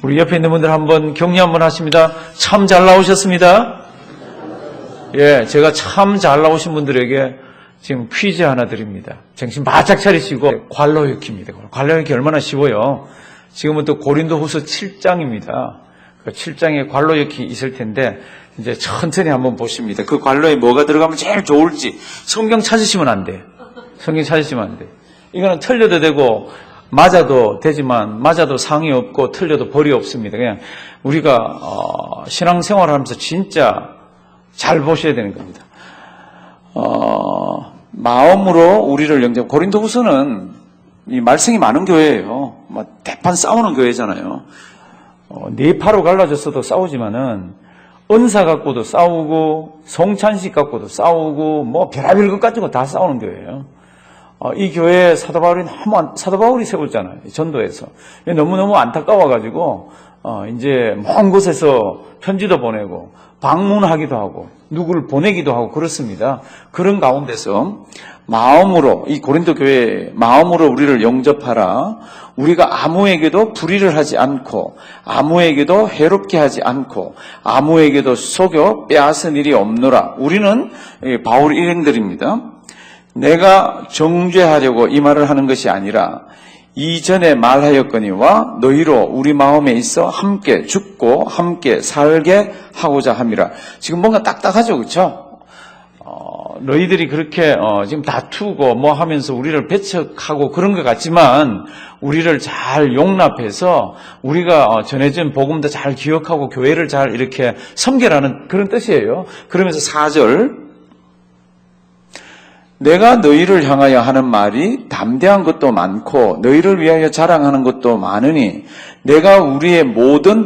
우리 옆에 있는 분들 한번 격려 한번 하십니다. 참 잘 나오셨습니다. 예, 제가 참 잘 나오신 분들에게 지금 퀴즈 하나 드립니다. 정신 바짝 차리시고 관로역기입니다. 관로역기 얼마나 쉬워요. 지금은 또 고린도후서 7장입니다. 그 7장에 관로역기 있을 텐데 이제 천천히 한번 보십니다. 그 관로에 뭐가 들어가면 제일 좋을지 성경 찾으시면 안 돼. 성경 찾으시면 안 돼. 이거는 틀려도 되고 맞아도 되지만 맞아도 상이 없고 틀려도 벌이 없습니다. 그냥 우리가 신앙생활을 하면서 진짜 잘 보셔야 되는 겁니다. 마음으로 우리를 영접. 고린도후서는 이 말썽이 많은 교회예요. 막 대판 싸우는 교회잖아요. 네파로 갈라졌어도 싸우지만은 은사 갖고도 싸우고 성찬식 갖고도 싸우고 뭐 별의별 것 가지고 다 싸우는 교회예요. 이 교회에 사도 바울이 세웠잖아요. 전도에서. 너무너무 안타까워가지고 이제 먼 곳에서 편지도 보내고 방문하기도 하고 누구를 보내기도 하고 그렇습니다. 그런 가운데서 마음으로 이 고린도 교회에 마음으로 우리를 영접하라. 우리가 아무에게도 불의를 하지 않고 아무에게도 해롭게 하지 않고 아무에게도 속여 빼앗은 일이 없노라. 우리는 바울 일행들입니다. 내가 정죄하려고 이 말을 하는 것이 아니라 이전에 말하였거니와 너희로 우리 마음에 있어 함께 죽고 함께 살게 하고자 함이라. 지금 뭔가 딱딱하죠, 그렇죠? 너희들이 그렇게 지금 다투고 뭐 하면서 우리를 배척하고 그런 것 같지만 우리를 잘 용납해서 우리가 전해진 복음도 잘 기억하고 교회를 잘 이렇게 섬겨라는 그런 뜻이에요. 그러면서 4절 내가 너희를 향하여 하는 말이 담대한 것도 많고 너희를 위하여 자랑하는 것도 많으니 내가 우리의 모든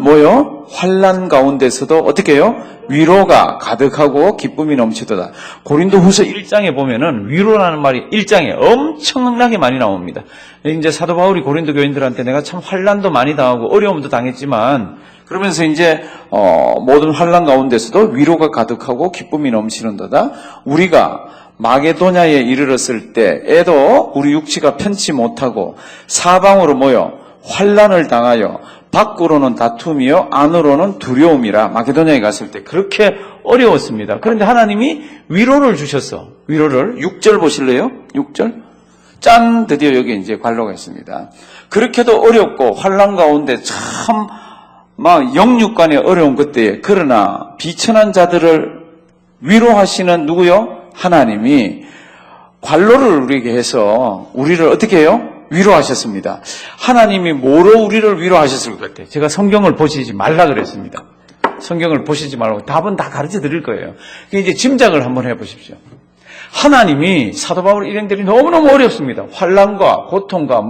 환난 가운데서도 어떻게 해요? 위로가 가득하고 기쁨이 넘치도다. 고린도후서 1장에 보면은 위로라는 말이 1장에 엄청나게 많이 나옵니다. 이제 사도 바울이 고린도 교인들한테 내가 참 환난도 많이 당하고 어려움도 당했지만 그러면서 이제 모든 환난 가운데서도 위로가 가득하고 기쁨이 넘치는도다. 우리가 마게도냐에 이르렀을 때에도 우리 육체가 편치 못하고 사방으로 모여 환난을 당하여 밖으로는 다툼이요 안으로는 두려움이라. 마게도냐에 갔을 때 그렇게 어려웠습니다. 그런데 하나님이 위로를 주셨어. 위로를 6절 보실래요? 6절 짠, 드디어 여기 이제 관로가 있습니다. 그렇게도 어렵고 환난 가운데 참 막 영육간의 어려운 그때에 그러나 비천한 자들을 위로하시는 누구요? 하나님이 관로를 우리에게 해서 우리를 어떻게 해요? 위로하셨습니다. 하나님이 뭐로 우리를 위로하셨을 것 같아요? 제가 성경을 보시지 말라 그랬습니다. 성경을 보시지 말고 답은 다 가르쳐 드릴 거예요. 이제 짐작을 한번 해보십시오. 하나님이 사도 바울 일행들이 너무너무 어렵습니다. 환난과 고통과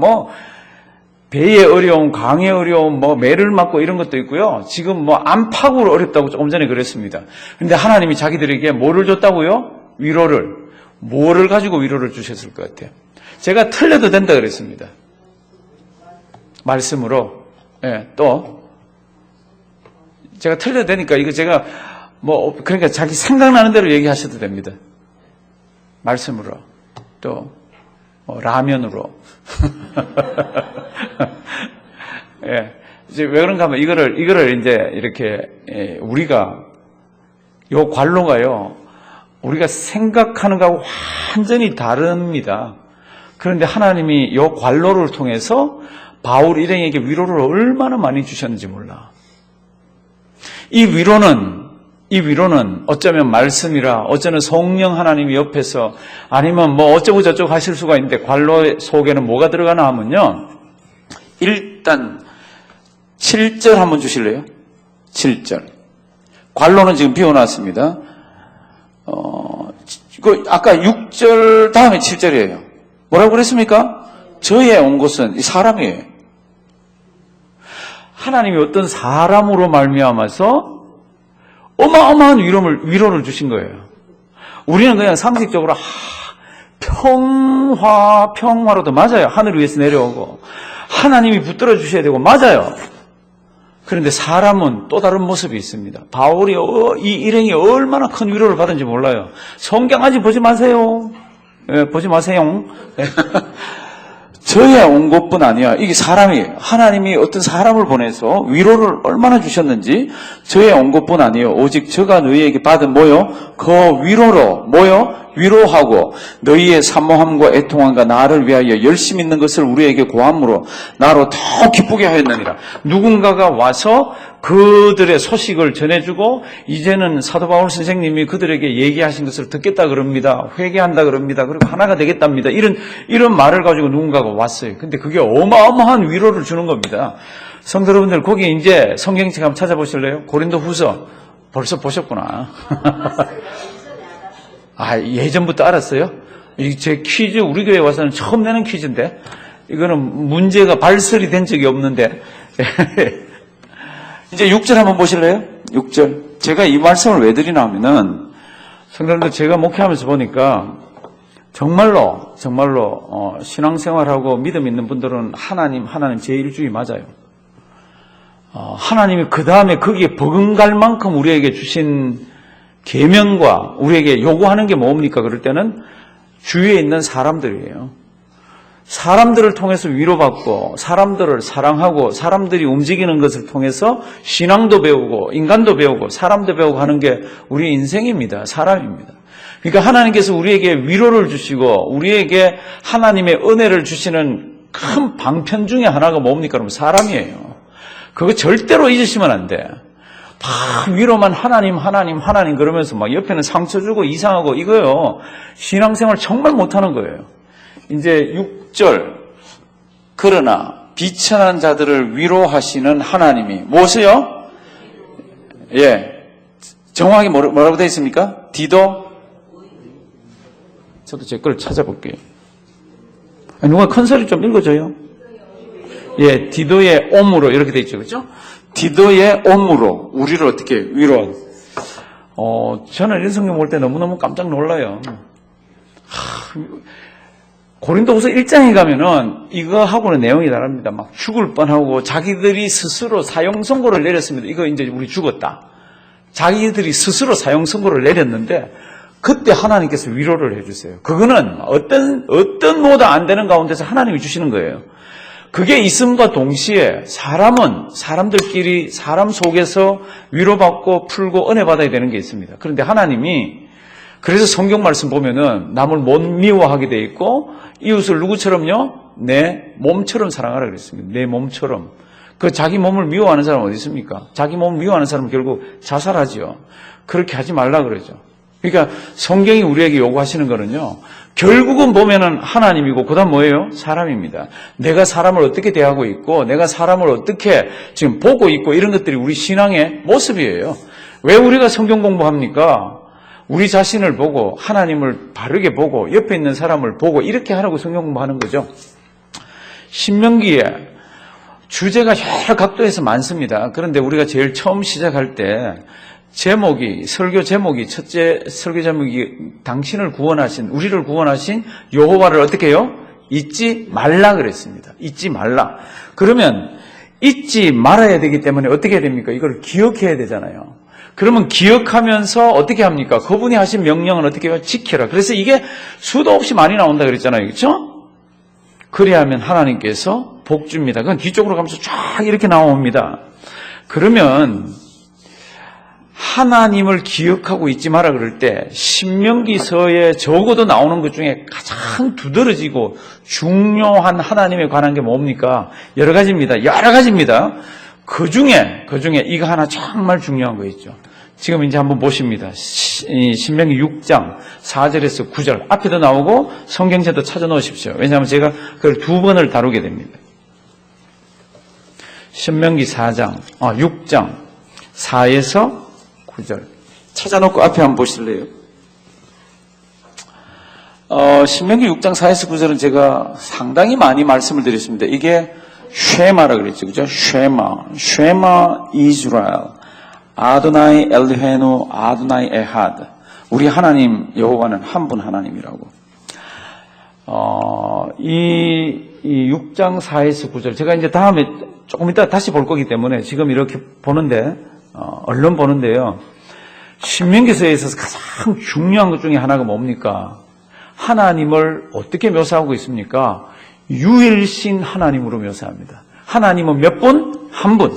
배의 어려움, 강의 어려움, 매를 맞고 이런 것도 있고요. 지금 안팎으로 어렵다고 조금 전에 그랬습니다. 그런데 하나님이 자기들에게 뭐를 줬다고요? 위로를. 뭐를 가지고 위로를 주셨을 것 같아요? 제가 틀려도 된다 그랬습니다. 말씀으로. 예, 또 제가 틀려도 되니까 이거 제가 그러니까 자기 생각나는 대로 얘기하셔도 됩니다. 말씀으로. 또 라면으로. 예. 이제 왜 그런가 하면 이거를 이제 이렇게 우리가 요 관로가요. 우리가 생각하는 거하고 완전히 다릅니다. 그런데 하나님이 요 관로를 통해서 바울 일행에게 위로를 얼마나 많이 주셨는지 몰라. 이 위로는 어쩌면 말씀이라, 어쩌면 성령 하나님이 옆에서, 아니면 어쩌고 저쩌고 하실 수가 있는데, 관로 속에는 뭐가 들어가나 하면요. 일단, 7절 한번 주실래요? 7절. 관로는 지금 비워놨습니다. 아까 6절 다음에 7절이에요. 뭐라고 그랬습니까? 저에 온 것은 이 사람이에요. 하나님이 어떤 사람으로 말미암아서 어마어마한 위로를 주신 거예요. 우리는 그냥 상식적으로 평화로도 맞아요. 하늘 위에서 내려오고 하나님이 붙들어 주셔야 되고 맞아요. 그런데 사람은 또 다른 모습이 있습니다. 바울이 이 일행이 얼마나 큰 위로를 받은지 몰라요. 성경 아직 보지 마세요. 예, 보지 마세요. 저의 온 것뿐 아니야. 이게 하나님이 어떤 사람을 보내서 위로를 얼마나 주셨는지 저의 온 것뿐 아니에요. 오직 저가 너희에게 받은 뭐요? 그 위로로 뭐요? 위로하고 너희의 사모함과 애통함과 나를 위하여 열심 있는 것을 우리에게 고함으로 나로 더 기쁘게 하였느니라. 누군가가 와서 그들의 소식을 전해주고 이제는 사도 바울 선생님이 그들에게 얘기하신 것을 듣겠다 그럽니다. 회개한다 그럽니다. 그리고 하나가 되겠답니다. 이런 말을 가지고 누군가가 왔어요. 근데 그게 어마어마한 위로를 주는 겁니다. 성도 여러분들, 거기 이제 성경책 한번 찾아보실래요? 고린도 후서 벌써 보셨구나. 아, 예전부터 알았어요? 제 퀴즈, 우리 교회 와서는 처음 내는 퀴즈인데, 이거는 문제가 발설이 된 적이 없는데, 이제 6절 한번 보실래요? 6절. 제가 이 말씀을 왜 드리나 하면은, 성도님들, 제가 목회하면서 보니까, 정말로, 신앙생활하고 믿음 있는 분들은 하나님 제1주의 맞아요. 하나님이 그 다음에 거기에 버금갈 만큼 우리에게 주신 계명과 우리에게 요구하는 게 뭡니까? 그럴 때는 주위에 있는 사람들이에요. 사람들을 통해서 위로받고 사람들을 사랑하고 사람들이 움직이는 것을 통해서 신앙도 배우고 인간도 배우고 사람도 배우고 하는 게 우리 인생입니다. 사람입니다. 그러니까 하나님께서 우리에게 위로를 주시고 우리에게 하나님의 은혜를 주시는 큰 방편 중에 하나가 뭡니까? 그러면 사람이에요. 그거 절대로 잊으시면 안 돼. 다 위로만 하나님 그러면서 막 옆에는 상처 주고 이상하고 이거요. 신앙생활 정말 못하는 거예요. 이제 6절. 그러나 비천한 자들을 위로하시는 하나님이 무엇이요? 예. 정확히 뭐라고 되어 있습니까? 디도? 저도 제 걸 찾아볼게요. 누가 큰 소리 좀 읽어줘요? 예, 디도의 옴으로 이렇게 되어 있죠. 그렇죠? 디도의 옴으로 우리를 어떻게 위로? 저는 이런 성경 볼 때 너무너무 깜짝 놀라요. 고린도후서 1장에 가면은 이거하고는 내용이 다릅니다. 막 죽을 뻔하고 자기들이 스스로 사형 선고를 내렸습니다. 이거 이제 우리 죽었다. 자기들이 스스로 사형 선고를 내렸는데 그때 하나님께서 위로를 해주세요. 그거는 어떤 뭐도 안 되는 가운데서 하나님이 주시는 거예요. 그게 있음과 동시에 사람들끼리 사람 속에서 위로받고 풀고 은혜 받아야 되는 게 있습니다. 그런데 하나님이 그래서 성경 말씀 보면은 남을 못 미워하게 돼 있고 이웃을 누구처럼요? 내 몸처럼 사랑하라 그랬습니다. 내 몸처럼. 그 자기 몸을 미워하는 사람은 어디 있습니까? 자기 몸을 미워하는 사람은 결국 자살하지요. 그렇게 하지 말라 그러죠. 그러니까 성경이 우리에게 요구하시는 거는요. 결국은 보면은 하나님이고 그다음 뭐예요? 사람입니다. 내가 사람을 어떻게 대하고 있고 내가 사람을 어떻게 지금 보고 있고 이런 것들이 우리 신앙의 모습이에요. 왜 우리가 성경 공부합니까? 우리 자신을 보고 하나님을 바르게 보고 옆에 있는 사람을 보고 이렇게 하라고 성경 공부하는 거죠. 신명기에 주제가 여러 각도에서 많습니다. 그런데 우리가 제일 처음 시작할 때 설교 제목이 첫째 설교 제목이 당신을 구원하신 우리를 구원하신 여호와를 어떻게 해요? 잊지 말라 그랬습니다. 잊지 말라. 그러면 잊지 말아야 되기 때문에 어떻게 해야 됩니까? 이걸 기억해야 되잖아요. 그러면 기억하면서 어떻게 합니까? 그분이 하신 명령은 어떻게 해요? 지켜라. 그래서 이게 수도 없이 많이 나온다 그랬잖아요. 그렇죠? 그래야 하면 하나님께서 복 줍니다. 그건 뒤쪽으로 가면서 쫙 이렇게 나옵니다. 그러면 하나님을 기억하고 있지 마라 그럴 때 신명기서에 적어도 나오는 것 중에 가장 두드러지고 중요한 하나님에 관한 게 뭡니까? 여러 가지입니다. 그 중에 이거 하나 정말 중요한 거 있죠. 지금 이제 한번 보십니다. 신명기 6장 4절에서 9절 앞에도 나오고 성경책도 찾아 놓으십시오. 왜냐하면 제가 그걸 두 번을 다루게 됩니다. 신명기 6장 4에서 9절 찾아놓고 앞에 한번 보실래요? 신명기 6장 4에서 9절은 제가 상당히 많이 말씀을 드렸습니다. 이게 쉐마라 그랬죠. 그죠? 쉐마 이스라엘 아도나이 엘리헤노 아도나이 에하드. 우리 하나님 여호와는 한 분 하나님이라고. 이 6장 4에서 9절 제가 이제 다음에 조금 이따 다시 볼 거기 때문에 지금 이렇게 보는데 얼른 보는데요. 신명기서에 있어서 가장 중요한 것 중에 하나가 뭡니까? 하나님을 어떻게 묘사하고 있습니까? 유일신 하나님으로 묘사합니다. 하나님은 몇 분? 한 분.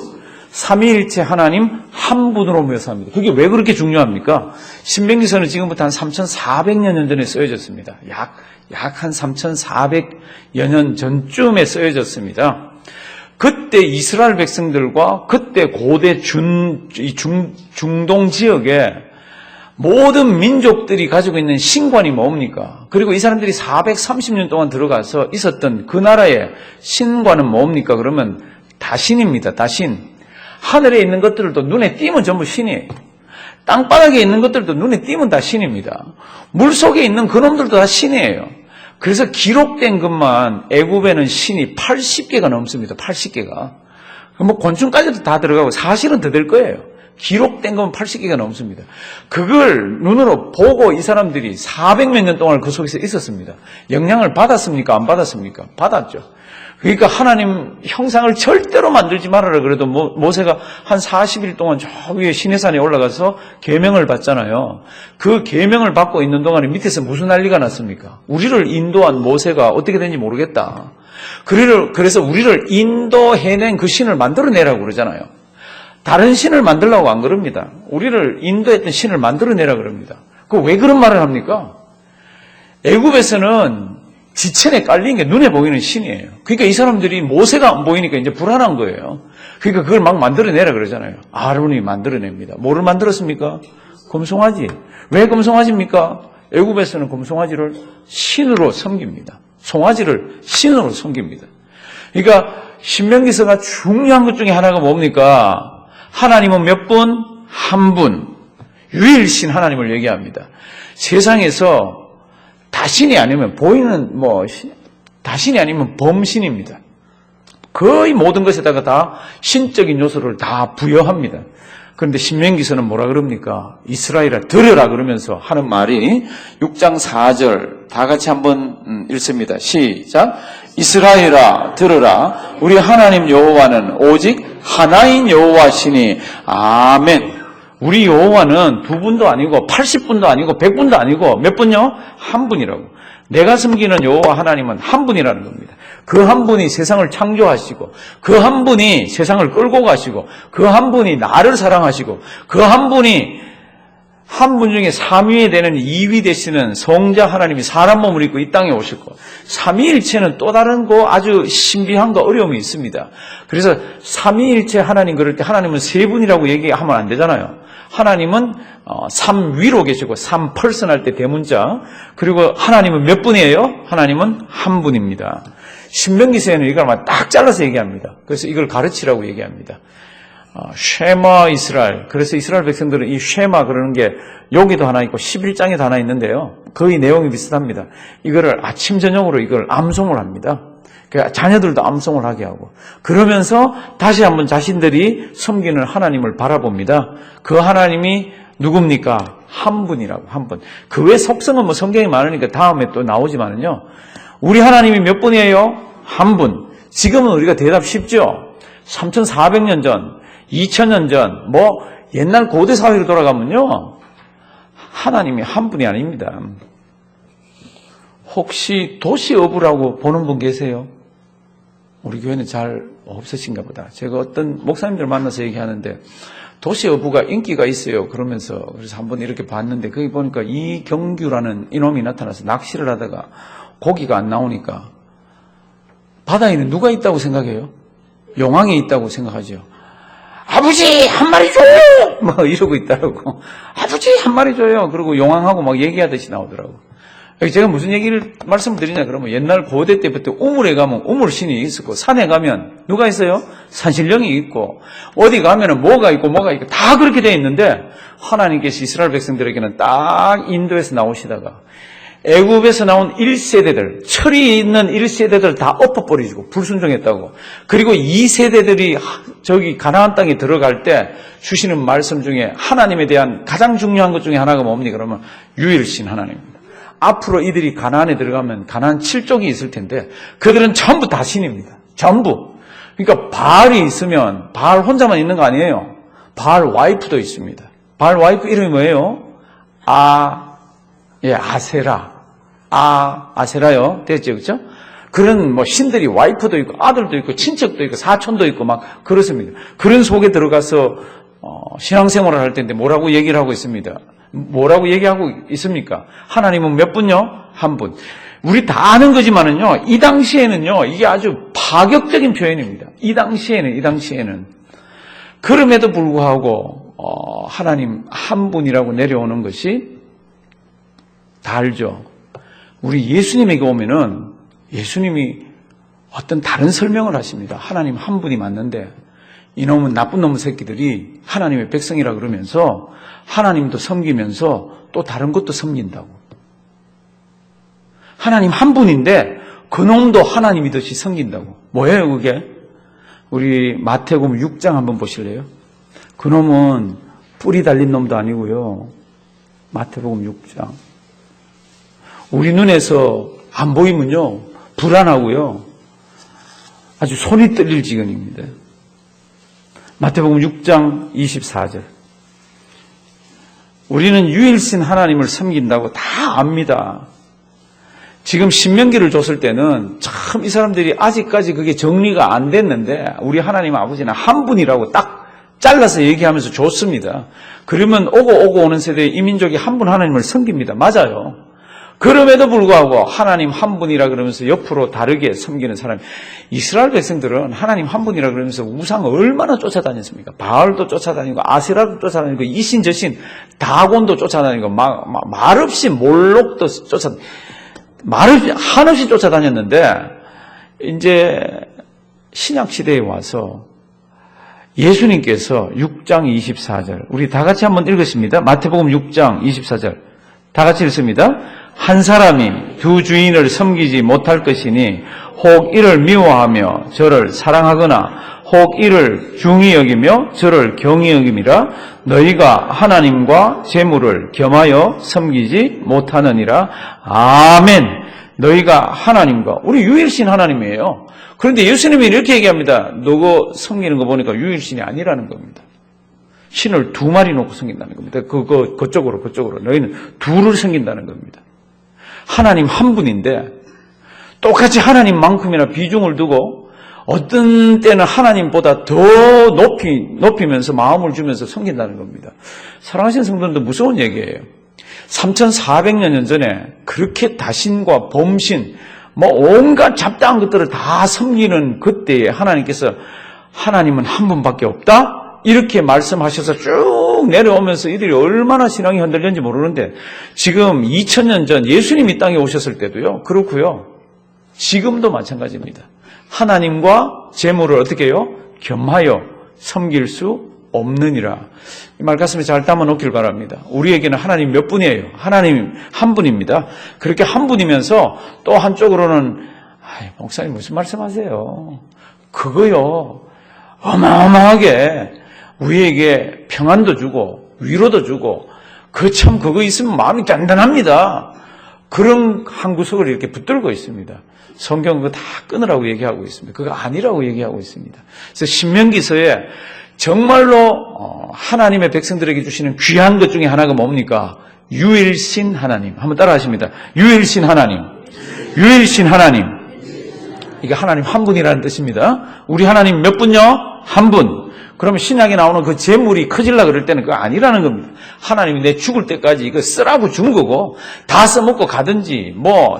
삼위일체 하나님 한 분으로 묘사합니다. 그게 왜 그렇게 중요합니까? 신명기서는 지금부터 한 3,400년 전에 쓰여졌습니다. 약 한 3,400여 년 전쯤에 쓰여졌습니다. 그때 이스라엘 백성들과 그때 고대 중동 지역에 모든 민족들이 가지고 있는 신관이 뭡니까? 그리고 이 사람들이 430년 동안 들어가서 있었던 그 나라의 신관은 뭡니까? 그러면 다신입니다. 다신. 하늘에 있는 것들도 눈에 띄면 전부 신이에요. 땅바닥에 있는 것들도 눈에 띄면 다 신입니다. 물속에 있는 그놈들도 다 신이에요. 그래서 기록된 것만 애굽에는 신이 80개가 넘습니다. 80개가. 뭐 곤충까지도 다 들어가고 사실은 더 될 거예요. 기록된 건 80개가 넘습니다. 그걸 눈으로 보고 이 사람들이 400몇 년 동안 그 속에서 있었습니다. 영향을 받았습니까? 안 받았습니까? 받았죠. 그러니까 하나님 형상을 절대로 만들지 말아라 그래도 모세가 한 40일 동안 저 위에 시내산에 올라가서 계명을 받잖아요. 그 계명을 받고 있는 동안에 밑에서 무슨 난리가 났습니까? 우리를 인도한 모세가 어떻게 된지 모르겠다. 그래서 우리를 인도해낸 그 신을 만들어내라고 그러잖아요. 다른 신을 만들라고 안 그럽니다. 우리를 인도했던 신을 만들어내라 그럽니다. 왜 그런 말을 합니까? 애굽에서는 지천에 깔린 게 눈에 보이는 신이에요. 그러니까 이 사람들이 모세가 안 보이니까 이제 불안한 거예요. 그러니까 그걸 막 만들어내라 그러잖아요. 아론이 만들어냅니다. 뭐를 만들었습니까? 금송아지. 왜 금송아지입니까? 애굽에서는 금송아지를 신으로 섬깁니다. 송아지를 신으로 섬깁니다. 그러니까 신명기서가 중요한 것 중에 하나가 뭡니까? 하나님은 몇 분? 한 분. 유일신 하나님을 얘기합니다. 세상에서 다신이 아니면 보이는 다신이 아니면 범신입니다. 거의 모든 것에다가 다 신적인 요소를 다 부여합니다. 그런데 신명기서는 뭐라 그럽니까? 이스라엘아 들으라 그러면서 하는 말이 6장 4절 다 같이 한번 읽습니다. 시작. 이스라엘아 들으라 우리 하나님 여호와는 오직 하나인 여호와시니 아멘. 우리 여호와는 두 분도 아니고 80분도 아니고 100분도 아니고 몇 분요? 한 분이라고. 내가 섬기는 여호와 하나님은 한 분이라는 겁니다. 그 한 분이 세상을 창조하시고 그 한 분이 세상을 끌고 가시고 그 한 분이 나를 사랑하시고 그 한 분이 한 분 중에 삼위에 되는 2위 되시는 성자 하나님이 사람 몸을 입고 이 땅에 오셨고 삼위일체는 또 다른 아주 신비함과 어려움이 있습니다. 그래서 삼위일체 하나님 그럴 때 하나님은 세 분이라고 얘기하면 안 되잖아요. 하나님은 3위로 계시고 3퍼슨 할 때 대문자. 그리고 하나님은 몇 분이에요? 하나님은 한 분입니다. 신명기서에는 이걸 딱 잘라서 얘기합니다. 그래서 이걸 가르치라고 얘기합니다. 쉐마 이스라엘. 그래서 이스라엘 백성들은 이 쉐마 그러는 게 여기도 하나 있고 11장에도 하나 있는데요. 거의 내용이 비슷합니다. 이거를 아침 저녁으로 이걸 암송을 합니다. 그러니까 자녀들도 암송을 하게 하고 그러면서 다시 한번 자신들이 섬기는 하나님을 바라봅니다. 그 하나님이 누굽니까? 한 분이라고. 한 분. 그 외 속성은 성경이 많으니까 다음에 또 나오지만은요. 우리 하나님이 몇 분이에요? 한 분. 지금은 우리가 대답 쉽죠? 3,400년 전, 2,000년 전, 옛날 고대 사회로 돌아가면요. 하나님이 한 분이 아닙니다. 혹시 도시어부라고 보는 분 계세요? 우리 교회는 잘 없으신가 보다. 제가 어떤 목사님들 만나서 얘기하는데 도시어부가 인기가 있어요. 그래서 한번 이렇게 봤는데 거기 보니까 이경규라는 이놈이 나타나서 낚시를 하다가 고기가 안 나오니까 바다에는 누가 있다고 생각해요? 용왕이 있다고 생각하죠. 아버지 한 마리 줘요! 이러고 있더라고. 아버지 한 마리 줘요. 그리고 용왕하고 얘기하듯이 나오더라고. 제가 무슨 얘기를 말씀드리냐 그러면 옛날 고대 때부터 우물에 가면 우물신이 있었고 산에 가면 누가 있어요? 산신령이 있고 어디 가면은 뭐가 있고 다 그렇게 되어 있는데 하나님께서 이스라엘 백성들에게는 딱 인도에서 나오시다가 애굽에서 나온 1세대들, 철이 있는 1세대들 다 엎어버리시고 불순종했다고. 그리고 2세대들이 저기 가나안 땅에 들어갈 때 주시는 말씀 중에 하나님에 대한 가장 중요한 것 중에 하나가 뭡니까? 그러면 유일신 하나님입니다. 앞으로 이들이 가나안에 들어가면 가나안 7족이 있을 텐데 그들은 전부 다 신입니다. 전부. 그러니까 바알이 있으면 바알 혼자만 있는 거 아니에요. 바알 와이프도 있습니다. 바알 와이프 이름이 뭐예요? 아세라. 아세라요. 됐죠? 그렇죠? 그런 뭐 신들이 와이프도 있고 아들도 있고 친척도 있고 사촌도 있고 막 그렇습니다. 그런 속에 들어가서 신앙생활을 할 텐데 뭐라고 얘기를 하고 있습니다. 뭐라고 얘기하고 있습니까? 하나님은 몇 분요? 한 분. 우리 다 아는 거지만은요, 이 당시에는요, 이게 아주 파격적인 표현입니다. 이 당시에는. 그럼에도 불구하고, 하나님 한 분이라고 내려오는 것이 다 알죠. 우리 예수님에게 오면은 예수님이 어떤 다른 설명을 하십니다. 하나님 한 분이 맞는데, 이놈은 나쁜 놈 새끼들이 하나님의 백성이라 그러면서 하나님도 섬기면서 또 다른 것도 섬긴다고. 하나님 한 분인데 그놈도 하나님이듯이 섬긴다고. 뭐예요 그게? 우리 마태복음 6장 한번 보실래요? 그놈은 뿔이 달린 놈도 아니고요. 마태복음 6장. 우리 눈에서 안 보이면요 불안하고요. 아주 손이 떨릴 지경입니다. 마태복음 6장 24절. 우리는 유일신 하나님을 섬긴다고 다 압니다. 지금 신명기를 줬을 때는 참 이 사람들이 아직까지 그게 정리가 안 됐는데 우리 하나님 아버지는 한 분이라고 딱 잘라서 얘기하면서 줬습니다. 그러면 오고 오는 세대의 이민족이 한 분 하나님을 섬깁니다. 맞아요. 그럼에도 불구하고 하나님 한 분이라 그러면서 옆으로 다르게 섬기는 사람. 이스라엘 백성들은 하나님 한 분이라 그러면서 우상을 얼마나 쫓아다녔습니까? 바알도 쫓아다니고 아세라도 쫓아다니고 이신 저신 다곤도 쫓아다니고 말없이 몰록도 말없이 한없이 쫓아다녔는데 이제 신약 시대에 와서 예수님께서 6장 24절 우리 다 같이 한번 읽으십니다. 마태복음 6장 24절 다 같이 읽습니다. 한 사람이 두 주인을 섬기지 못할 것이니 혹 이를 미워하며 저를 사랑하거나 혹 이를 중히 여기며 저를 경히 여김이라 너희가 하나님과 재물을 겸하여 섬기지 못하느니라. 아멘. 너희가 하나님과 우리 유일신 하나님이에요. 그런데 예수님이 이렇게 얘기합니다. 너가 섬기는 거 보니까 유일신이 아니라는 겁니다. 신을 두 마리 놓고 섬긴다는 겁니다. 그쪽으로 너희는 둘을 섬긴다는 겁니다. 하나님 한 분인데 똑같이 하나님만큼이나 비중을 두고 어떤 때는 하나님보다 더 높이면서 마음을 주면서 섬긴다는 겁니다. 사랑하시는 성도님도 무서운 얘기예요. 3,400년 전에 그렇게 다신과 범신 온갖 잡다한 것들을 다 섬기는 그때에 하나님께서 하나님은 한 분밖에 없다? 이렇게 말씀하셔서 쭉 내려오면서 이들이 얼마나 신앙이 흔들렸는지 모르는데 지금 2000년 전 예수님이 땅에 오셨을 때도요. 그렇고요. 지금도 마찬가지입니다. 하나님과 재물을 어떻게 해요? 겸하여 섬길 수 없느니라. 이 말 가슴에 잘 담아 놓길 바랍니다. 우리에게는 하나님 몇 분이에요? 하나님 한 분입니다. 그렇게 한 분이면서 또 한쪽으로는 목사님 무슨 말씀하세요? 그거요. 어마어마하게 우리에게 평안도 주고 위로도 주고 그거 있으면 마음이 단단합니다. 그런 한 구석을 이렇게 붙들고 있습니다. 성경은 그거 다 끊으라고 얘기하고 있습니다. 그거 아니라고 얘기하고 있습니다. 그래서 신명기서에 정말로 하나님의 백성들에게 주시는 귀한 것 중에 하나가 뭡니까? 유일신 하나님. 한번 따라하십니다. 유일신 하나님. 유일신 하나님. 이게 하나님 한 분이라는 뜻입니다. 우리 하나님 몇 분요? 한 분. 그러면 신약에 나오는 그 재물이 커질라 그럴 때는 그거 아니라는 겁니다. 하나님이 내 죽을 때까지 이거 쓰라고 준 거고 다 써먹고 가든지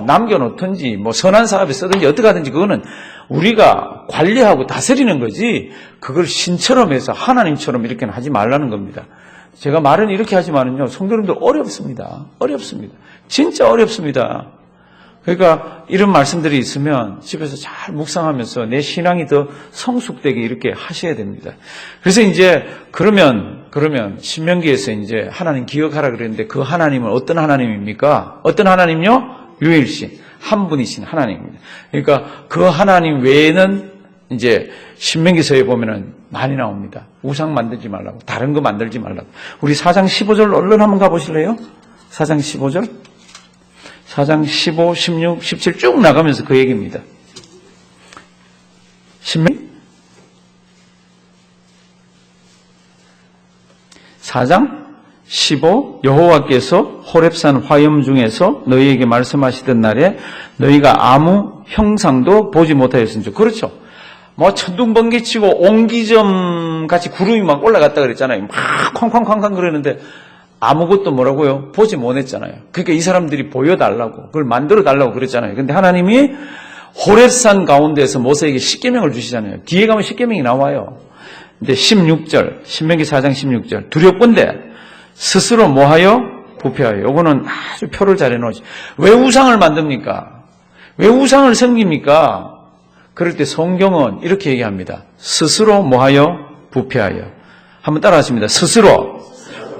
남겨놓든지 선한 사업에 쓰든지 어떻게 하든지 그거는 우리가 관리하고 다스리는 거지 그걸 신처럼 해서 하나님처럼 이렇게는 하지 말라는 겁니다. 제가 말은 이렇게 하지만은요 성도님들 어렵습니다. 진짜 어렵습니다. 그러니까 이런 말씀들이 있으면 집에서 잘 묵상하면서 내 신앙이 더 성숙되게 이렇게 하셔야 됩니다. 그래서 이제 그러면 신명기에서 이제 하나님 기억하라 그랬는데 그 하나님은 어떤 하나님입니까? 어떤 하나님요? 유일신 한 분이신 하나님입니다. 그러니까 그 하나님 외에는 이제 신명기서에 보면은 많이 나옵니다. 우상 만들지 말라고, 다른 거 만들지 말라고. 우리 4장 15절 얼른 한번 가보실래요? 4장 15절. 4장 15, 16, 17 쭉 나가면서 그 얘기입니다. 신명기 4장 15 여호와께서 호렙산 화염 중에서 너희에게 말씀하시던 날에 너희가 아무 형상도 보지 못하였으니. 그렇죠. 뭐 천둥번개치고 옹기점 같이 구름이 막 올라갔다 그랬잖아요. 막 쾅쾅쾅쾅 그러는데 아무것도 뭐라고요? 보지 못했잖아요. 그러니까 이 사람들이 보여달라고, 그걸 만들어달라고 그랬잖아요. 근데 하나님이 호렙산 가운데서 모세에게 십계명을 주시잖아요. 뒤에 가면 십계명이 나와요. 근데 16절, 신명기 4장 16절, 두렵건대 스스로 뭐하여? 부패하여. 요거는 아주 표를 잘 해놓으시. 왜 우상을 만듭니까? 왜 우상을 섬깁니까? 그럴 때 성경은 이렇게 얘기합니다. 스스로 뭐하여? 부패하여. 한번 따라하십니다. 스스로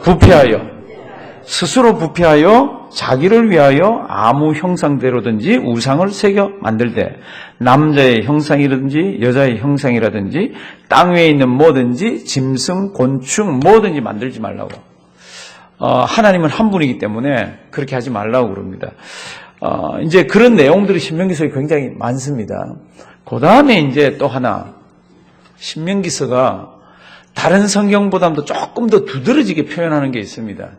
부패하여. 스스로 부패하여 자기를 위하여 아무 형상대로든지 우상을 새겨 만들되 남자의 형상이라든지 여자의 형상이라든지 땅 위에 있는 뭐든지 짐승, 곤충 뭐든지 만들지 말라고. 하나님은 한 분이기 때문에 그렇게 하지 말라고 그럽니다. 이제 그런 내용들이 신명기서에 굉장히 많습니다. 그 다음에 이제 또 하나, 신명기서가 다른 성경보다도 조금 더 두드러지게 표현하는 게 있습니다.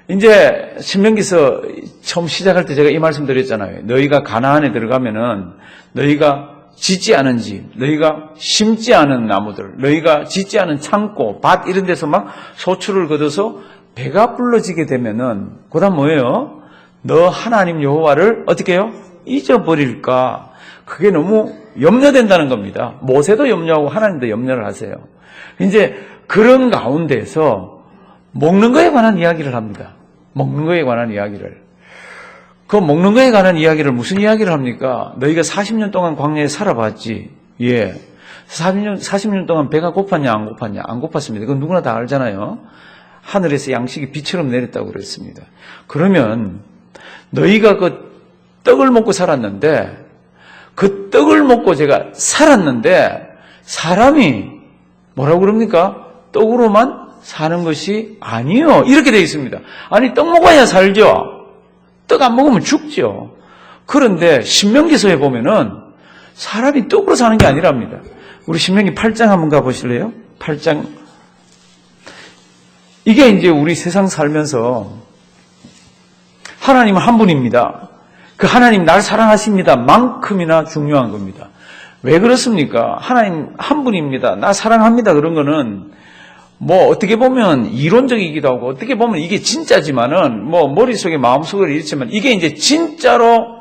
이제 신명기서 처음 시작할 때 제가 이 말씀 드렸잖아요. 너희가 가나안에 들어가면은 너희가 짓지 않은 집, 너희가 심지 않은 나무들, 너희가 짓지 않은 창고, 밭 이런 데서 막 소출을 거둬서 배가 불러지게 되면은 그다음 뭐예요? 너 하나님 여호와를 어떻게 해요? 잊어버릴까? 그게 너무 염려된다는 겁니다. 모세도 염려하고 하나님도 염려를 하세요. 이제 그런 가운데서 먹는 거에 관한 이야기를 합니다. 먹는 거에 관한 이야기를. 그 먹는 거에 관한 이야기를 무슨 이야기를 합니까? 너희가 40년 동안 광야에 살아봤지. 예. 40년 동안 배가 고팠냐 안 고팠냐? 안 고팠습니다. 그건 누구나 다 알잖아요. 하늘에서 양식이 비처럼 내렸다고 그랬습니다. 그러면 너희가 그 떡을 먹고 살았는데 그 떡을 먹고 제가 살았는데 사람이 뭐라고 그럽니까? 떡으로만 사는 것이 아니요. 이렇게 되어 있습니다. 아니 떡 먹어야 살죠. 떡 안 먹으면 죽죠. 그런데 신명기서에 보면은 사람이 떡으로 사는 게 아니랍니다. 우리 신명기 8장 한번 가보실래요? 8장. 이게 이제 우리 세상 살면서 하나님은 한 분입니다. 그 하나님 날 사랑하십니다. 만큼이나 중요한 겁니다. 왜 그렇습니까? 하나님 한 분입니다. 나 사랑합니다. 그런 거는 뭐 어떻게 보면 이론적이기도 하고 어떻게 보면 이게 진짜지만은 뭐 머릿속에 마음속에 이렇지만 이게 이제 진짜로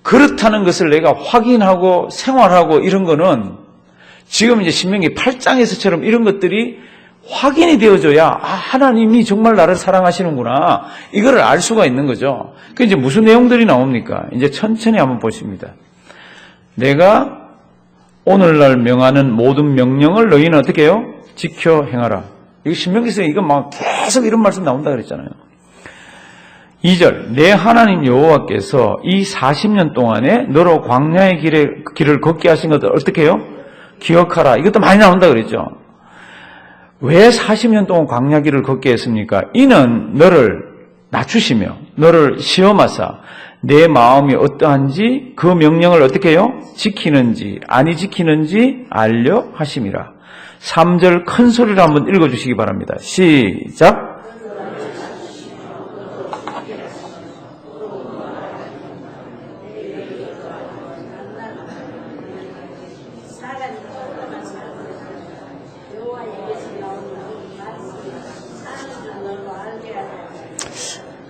그렇다는 것을 내가 확인하고 생활하고 이런 거는 지금 이제 신명기 8장에서처럼 이런 것들이 확인이 되어져야 하나님이 정말 나를 사랑하시는구나 이거를 알 수가 있는 거죠. 그 이제 무슨 내용들이 나옵니까? 이제 천천히 한번 보십니다. 내가 오늘날 명하는 모든 명령을 너희는 어떻게 해요? 지켜 행하라. 이거 신명기서에 이거 막 계속 이런 말씀 나온다 그랬잖아요. 2절 내 하나님 여호와께서 이 40년 동안에 너로 광야의 길을 걷게 하신 것을 어떻게 해요? 기억하라. 이것도 많이 나온다 그랬죠. 왜 40년 동안 광야 길을 걷게 했습니까? 이는 너를 낮추시며 너를 시험하사 내 마음이 어떠한지 그 명령을 어떻게 해요? 지키는지 아니 지키는지 알려 하심이라. 3절 큰 소리로 한번 읽어주시기 바랍니다. 시작.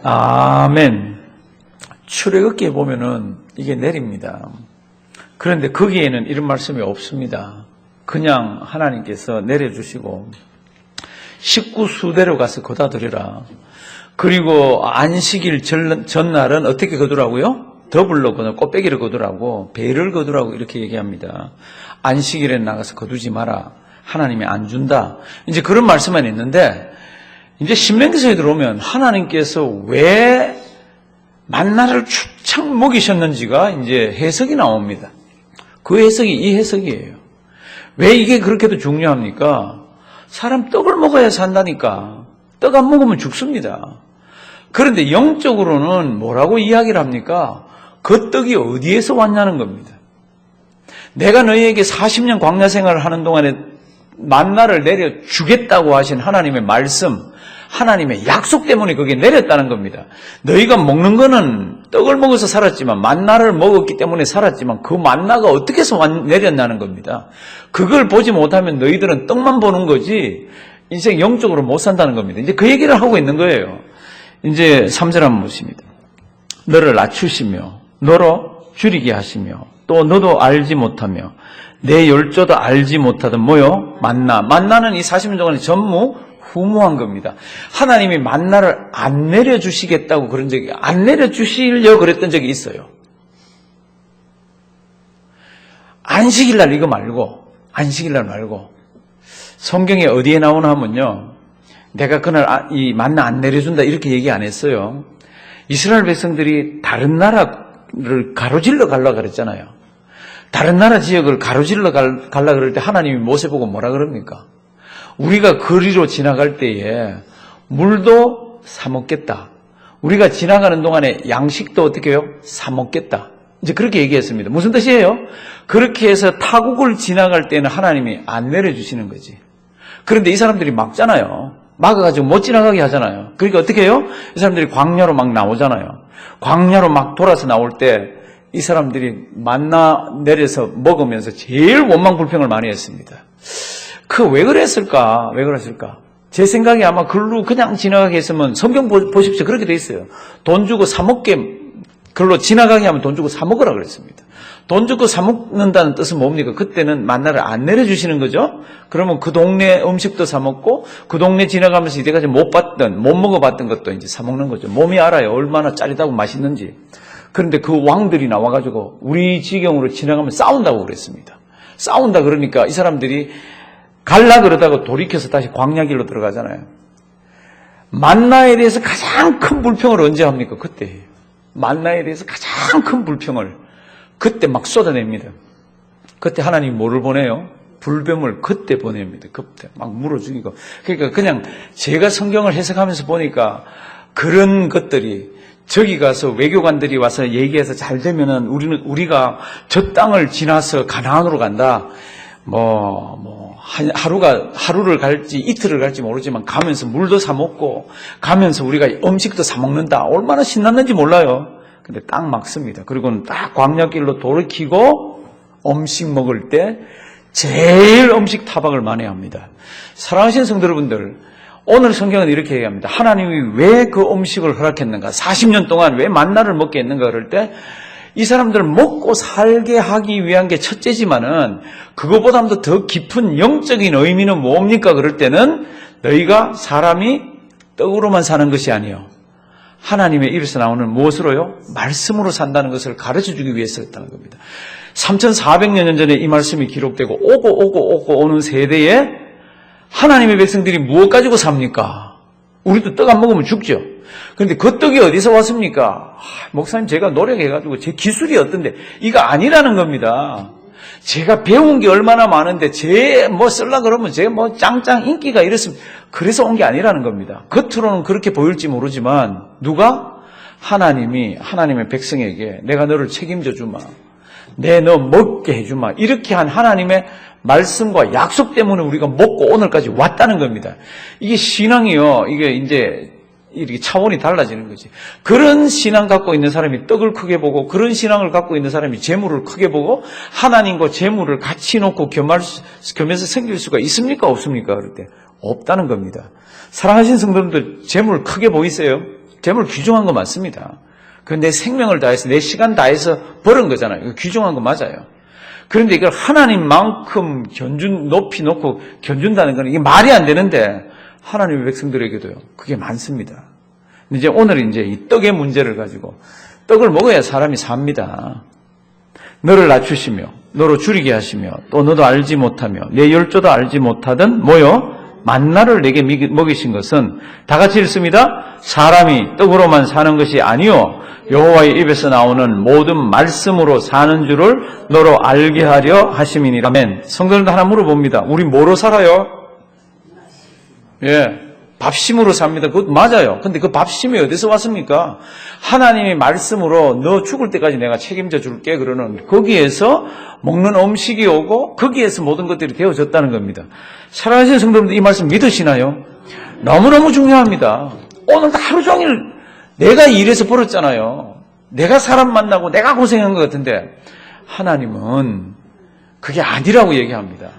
아멘. 출애굽기에 보면은 이게 내립니다. 그런데 거기에는 이런 말씀이 없습니다. 그냥 하나님께서 내려주시고 식구 수대로 가서 거다 드리라. 그리고 안식일 전날은 어떻게 거두라고요? 더블로 거두, 꽃배기를 거두라고, 배를 거두라고 이렇게 얘기합니다. 안식일에 나가서 거두지 마라. 하나님이 안 준다. 이제 그런 말씀만 있는데 이제 신명기서에 들어오면 하나님께서 왜 만나를 축창 먹이셨는지가 이제 해석이 나옵니다. 그 해석이 이 해석이에요. 왜 이게 그렇게도 중요합니까? 사람 떡을 먹어야 산다니까. 떡 안 먹으면 죽습니다. 그런데 영적으로는 뭐라고 이야기를 합니까? 그 떡이 어디에서 왔냐는 겁니다. 내가 너희에게 40년 광야 생활을 하는 동안에 만나를 내려주겠다고 하신 하나님의 말씀, 하나님의 약속 때문에 그게 내렸다는 겁니다. 너희가 먹는 거는 떡을 먹어서 살았지만 만나를 먹었기 때문에 살았지만 그 만나가 어떻게 해서 내렸냐는 겁니다. 그걸 보지 못하면 너희들은 떡만 보는 거지 인생 영적으로 못 산다는 겁니다. 이제 그 얘기를 하고 있는 거예요. 이제 3절 한번 보십니다. 너를 낮추시며 너로 줄이게 하시며 또 너도 알지 못하며 내 열조도 알지 못하던 뭐요? 만나. 만나는 이 40년 동안에 전무후무한 겁니다. 하나님이 만나를 안 내려주시겠다고 그런 적이, 안 내려주시려고 그랬던 적이 있어요. 안식일날 이거 말고, 안식일날 말고. 성경에 어디에 나오나 하면요. 내가 그날 이 만나 안 내려준다 이렇게 얘기 안 했어요. 이스라엘 백성들이 다른 나라를 가로질러 가려고 그랬잖아요. 다른 나라 지역을 가로질러 가려고 그럴 때 하나님이 모세 보고 뭐라 그럽니까? 우리가 거리로 지나갈 때에 물도 사 먹겠다. 우리가 지나가는 동안에 양식도 어떻게 해요? 사 먹겠다. 이제 그렇게 얘기했습니다. 무슨 뜻이에요? 그렇게 해서 타국을 지나갈 때는 하나님이 안 내려주시는 거지. 그런데 이 사람들이 막잖아요. 막아가지고 못 지나가게 하잖아요. 그러니까 어떻게 해요? 이 사람들이 광야로 막 나오잖아요. 광야로 막 돌아서 나올 때 이 사람들이 만나 내려서 먹으면서 제일 원망불평을 많이 했습니다. 왜 그랬을까? 왜 그랬을까? 제 생각에 아마 글로 그냥 지나가게 했으면 성경 보십시오. 그렇게 돼 있어요. 돈 주고 사 먹게, 글로 지나가게 하면 돈 주고 사 먹으라 그랬습니다. 돈 주고 사 먹는다는 뜻은 뭡니까? 그때는 만나를 안 내려주시는 거죠? 그러면 그 동네 음식도 사 먹고 그 동네 지나가면서 이때까지 못 먹어봤던 것도 이제 사 먹는 거죠. 몸이 알아요. 얼마나 짜릿하고 맛있는지. 그런데 그 왕들이 나와가지고 우리 지경으로 지나가면 싸운다고 그랬습니다. 싸운다 그러니까 이 사람들이 갈라 그러다가 돌이켜서 다시 광야길로 들어가잖아요. 만나에 대해서 가장 큰 불평을 언제 합니까? 그때. 만나에 대해서 가장 큰 불평을 그때 막 쏟아냅니다. 그때 하나님이 뭐를 보내요? 불뱀을 그때 보냅니다. 그때 막 물어 죽이고. 그러니까 그냥 제가 성경을 해석하면서 보니까 그런 것들이 저기 가서 외교관들이 와서 얘기해서 잘 되면은 우리가 저 땅을 지나서 가나안으로 간다. 하루를 갈지 이틀을 갈지 모르지만 가면서 물도 사 먹고 가면서 우리가 음식도 사 먹는다. 얼마나 신났는지 몰라요. 근데 딱 막습니다. 그리고는 딱 광야길로 돌이키고 음식 먹을 때 제일 음식 타박을 많이 합니다. 사랑하시는 성도 여러분들, 오늘 성경은 이렇게 얘기합니다. 하나님이 왜 그 음식을 허락했는가? 40년 동안 왜 만나를 먹게 했는가? 그럴 때 이 사람들을 먹고 살게 하기 위한 게 첫째지만은 그거보다도 더 깊은 영적인 의미는 뭡니까? 그럴 때는 너희가 사람이 떡으로만 사는 것이 아니요. 하나님의 입에서 나오는 무엇으로요? 말씀으로 산다는 것을 가르쳐주기 위해서였다는 겁니다. 3400년 전에 이 말씀이 기록되고 오고 오는 세대에 하나님의 백성들이 무엇 가지고 삽니까? 우리도 떡 안 먹으면 죽죠. 그런데 그 떡이 어디서 왔습니까? 목사님 제가 노력해가지고 제 기술이 어떤데 이거 아니라는 겁니다. 제가 배운 게 얼마나 많은데 쓰려 그러면 제가 짱짱 인기가 이랬으면 그래서 온 게 아니라는 겁니다. 겉으로는 그렇게 보일지 모르지만 누가? 하나님의 백성에게 내가 너를 책임져 주마. 너 먹게 해주마. 이렇게 한 하나님의 말씀과 약속 때문에 우리가 먹고 오늘까지 왔다는 겁니다. 이게 신앙이요. 이게 이제 이렇게 차원이 달라지는 거지. 그런 신앙 갖고 있는 사람이 떡을 크게 보고 그런 신앙을 갖고 있는 사람이 재물을 크게 보고 하나님과 재물을 같이 놓고 겸해서 생길 수가 있습니까? 없습니까? 그럴 때 없다는 겁니다. 사랑하시는 성도님들 재물 크게 보이세요? 재물 귀중한 거 맞습니다. 내 생명을 다해서 내 시간 다해서 벌은 거잖아요. 귀중한 거 맞아요. 그런데 이걸 하나님만큼 높이 놓고 견준다는 건 이게 말이 안 되는데 하나님의 백성들에게도요. 그게 많습니다. 이제 오늘 이제 이 떡의 문제를 가지고 떡을 먹어야 사람이 삽니다. 너를 낮추시며 너로 줄이게 하시며 또 너도 알지 못하며 내 열조도 알지 못하던 만나를 내게 먹이신 것은 다 같이 읽습니다. 사람이 떡으로만 사는 것이 아니요 여호와의 입에서 나오는 모든 말씀으로 사는 줄을 너로 알게 하려 하심이니라. 아멘. 성도님들 하나 물어봅니다. 우리 뭐로 살아요? 밥심으로 삽니다. 그것 맞아요. 근데 그 밥심이 어디서 왔습니까? 하나님의 말씀으로 너 죽을 때까지 내가 책임져 줄게 그러는 거기에서 먹는 음식이 오고 거기에서 모든 것들이 되어졌다는 겁니다. 사랑하시는 성도님들 이 말씀 믿으시나요? 너무너무 중요합니다. 오늘 하루 종일 내가 일해서 벌었잖아요. 내가 사람 만나고 내가 고생한 것 같은데 하나님은 그게 아니라고 얘기합니다.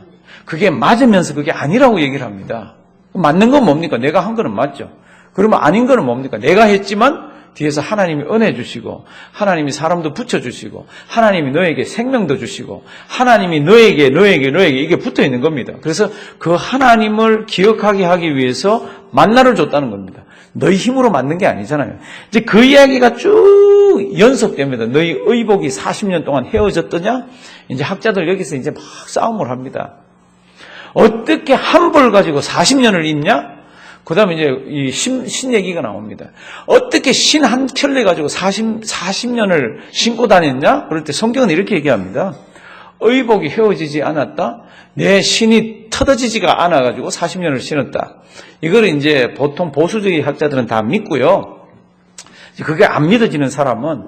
그게 맞으면서 그게 아니라고 얘기를 합니다. 맞는 건 뭡니까? 내가 한 거는 맞죠. 그러면 아닌 거는 뭡니까? 내가 했지만 뒤에서 하나님이 은혜 주시고 하나님이 사람도 붙여주시고 하나님이 너에게 생명도 주시고 하나님이 너에게 이게 붙어 있는 겁니다. 그래서 그 하나님을 기억하게 하기 위해서 만나를 줬다는 겁니다. 너희 힘으로 만든 게 아니잖아요. 이제 그 이야기가 쭉 연속됩니다. 너희 의복이 40년 동안 헤어졌더냐? 이제 학자들 여기서 이제 막 싸움을 합니다. 어떻게 한 벌 가지고 40년을 입냐? 그 다음에 이제 이 신 얘기가 나옵니다. 어떻게 신 한 켤레 가지고 40년을 신고 다녔냐? 그럴 때 성경은 이렇게 얘기합니다. 의복이 헤어지지 않았다? 내 신이 터져지지가 않아가지고 40년을 신었다. 이걸 이제 보통 보수주의 학자들은 다 믿고요. 그게 안 믿어지는 사람은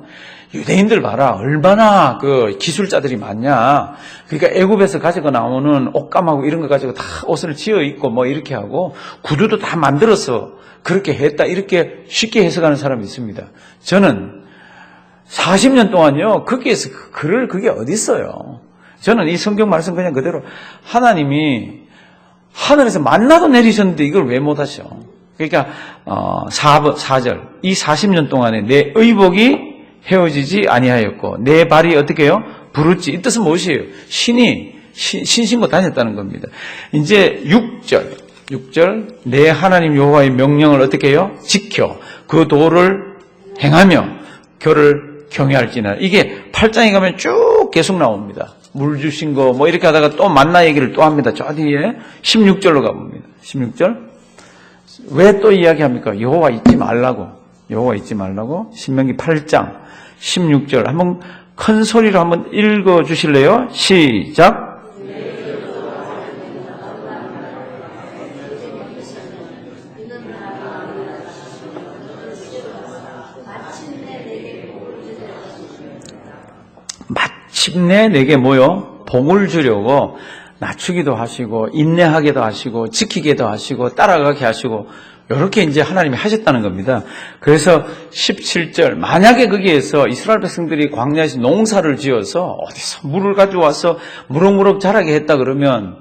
유대인들 봐라. 얼마나 그 기술자들이 많냐. 그러니까 애굽에서 가지고 나오는 옷감하고 이런 거 가지고 다 옷을 지어 입고 뭐 이렇게 하고 구두도 다 만들어서 그렇게 했다. 이렇게 쉽게 해석하는 사람이 있습니다. 저는 40년 동안요. 거기에서 그게 어디 있어요. 저는 이 성경 말씀 그냥 그대로 하나님이 하늘에서 만나도 내리셨는데 이걸 왜 못하셔? 그러니까 4절 이 40년 동안에 내 의복이 헤어지지 아니하였고 내 발이 어떻게 해요? 부르지. 이 뜻은 무엇이에요? 신이 신신고 다녔다는 겁니다. 이제 6절 내 하나님 여호와의 명령을 어떻게 해요? 지켜 그 도를 행하며 그를 경외할지나. 이게 8장에 가면 쭉 계속 나옵니다. 물 주신 거 뭐 이렇게 하다가 또 만나 얘기를 또 합니다. 저 뒤에 16절로 가봅니다. 16절 왜 또 이야기합니까? 여호와 잊지 말라고. 여호와 잊지 말라고. 신명기 8장 16절 한번 큰 소리로 한번 읽어 주실래요? 시작. 마침내 내게 뭐요? 복을 주려고 낮추기도 하시고 인내하게도 하시고 지키게도 하시고 따라가게 하시고 이렇게 이제 하나님이 하셨다는 겁니다. 그래서 17절 만약에 거기에서 이스라엘 백성들이 광야에서 농사를 지어서 어디서 물을 가져와서 무럭무럭 자라게 했다 그러면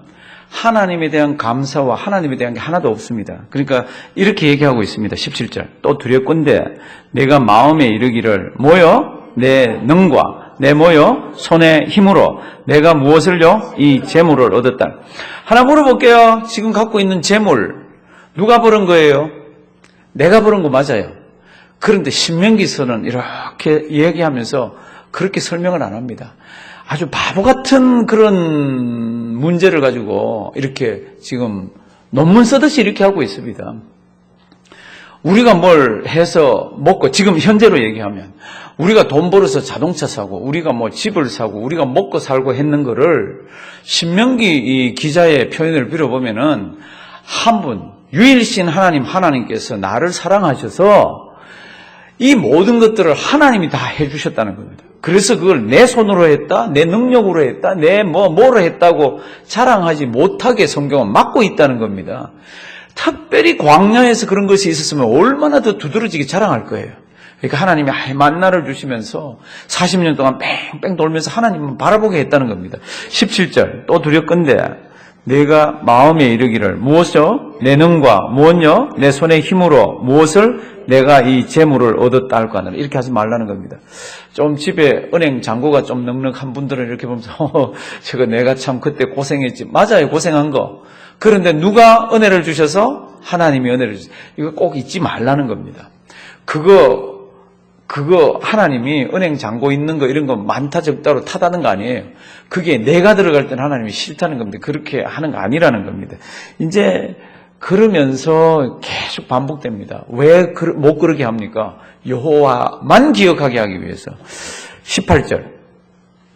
하나님에 대한 감사와 하나님에 대한 게 하나도 없습니다. 그러니까 이렇게 얘기하고 있습니다. 17절 또 두렵건대 내가 마음에 이르기를 뭐요? 내 능과 내 뭐요? 손의 힘으로 내가 무엇을요? 이 재물을 얻었다. 하나 물어볼게요. 지금 갖고 있는 재물 누가 벌은 거예요? 내가 벌은 거 맞아요. 그런데 신명기서는 이렇게 얘기하면서 그렇게 설명을 안 합니다. 아주 바보 같은 그런 문제를 가지고 이렇게 지금 논문 쓰듯이 이렇게 하고 있습니다. 우리가 뭘 해서 먹고 지금 현재로 얘기하면 우리가 돈 벌어서 자동차 사고 우리가 뭐 집을 사고 우리가 먹고 살고 했는 거를 신명기 이 기자의 표현을 빌어보면은 한 분 유일신 하나님께서 나를 사랑하셔서 이 모든 것들을 하나님이 다 해주셨다는 겁니다. 그래서 그걸 내 손으로 했다, 내 능력으로 했다, 내 뭐로 했다고 자랑하지 못하게 성경은 막고 있다는 겁니다. 특별히 광야에서 그런 것이 있었으면 얼마나 더 두드러지게 자랑할 거예요. 그러니까 하나님이 만나를 주시면서 40년 동안 뺑뺑 돌면서 하나님은 바라보게 했다는 겁니다. 17절 또 두렵건대 내가 마음에 이르기를 무엇이요? 내 능과 무엇요? 내 손의 힘으로 무엇을 내가 이 재물을 얻었다 할거 하느라 이렇게 하지 말라는 겁니다. 좀 집에 은행 잔고가 좀 넉넉한 분들은 이렇게 보면서 저거 내가 참 그때 고생했지. 맞아요, 고생한 거. 그런데 누가 은혜를 주셔서 하나님이 은혜를 주셔서 이거 꼭 잊지 말라는 겁니다. 그거 하나님이 은행 잔고 있는 거 이런 거 많다 적다로 타다는 거 아니에요. 그게 내가 들어갈 때는 하나님이 싫다는 겁니다. 그렇게 하는 거 아니라는 겁니다. 이제 그러면서 계속 반복됩니다. 왜 못 그러게 합니까? 여호와만 기억하게 하기 위해서. 18절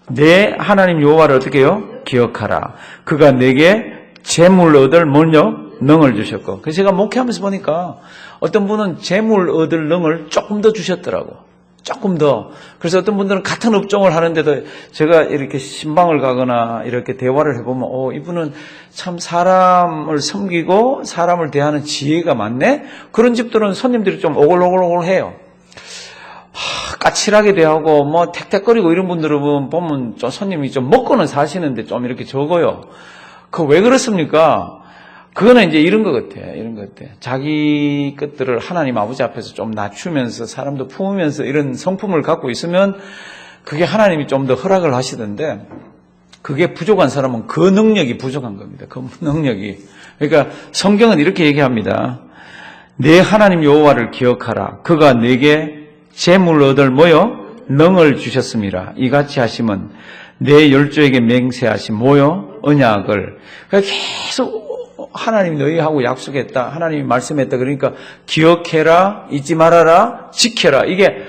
내 하나님 여호와를 어떻게 해요? 기억하라. 그가 내게 재물 얻을 뭐요? 능을 주셨고. 그래서 제가 목회하면서 보니까 어떤 분은 재물 얻을 능을 조금 더 주셨더라고. 조금 더. 그래서 어떤 분들은 같은 업종을 하는데도 제가 이렇게 신방을 가거나 이렇게 대화를 해보면 이분은 참 사람을 섬기고 사람을 대하는 지혜가 많네? 그런 집들은 손님들이 좀 오글오글오글 해요. 까칠하게 대하고 뭐 택택거리고 이런 분들은 보면 좀 손님이 좀 먹고는 사시는데 좀 이렇게 적어요. 그 왜 그렇습니까? 그거는 이제 이런 것 같아요. 이런 것 같아요. 자기 것들을 하나님 아버지 앞에서 좀 낮추면서 사람도 품으면서 이런 성품을 갖고 있으면 그게 하나님이 좀 더 허락을 하시던데 그게 부족한 사람은 그 능력이 부족한 겁니다. 그 능력이. 그러니까 성경은 이렇게 얘기합니다. 내 하나님 여호와를 기억하라. 그가 내게 재물 얻을 뭐요? 능을 주셨음이라. 이같이 하시면 내 열조에게 맹세하신 뭐요? 언약을. 계속 하나님이 너희하고 약속했다. 하나님이 말씀했다. 그러니까 기억해라, 잊지 말아라, 지켜라. 이게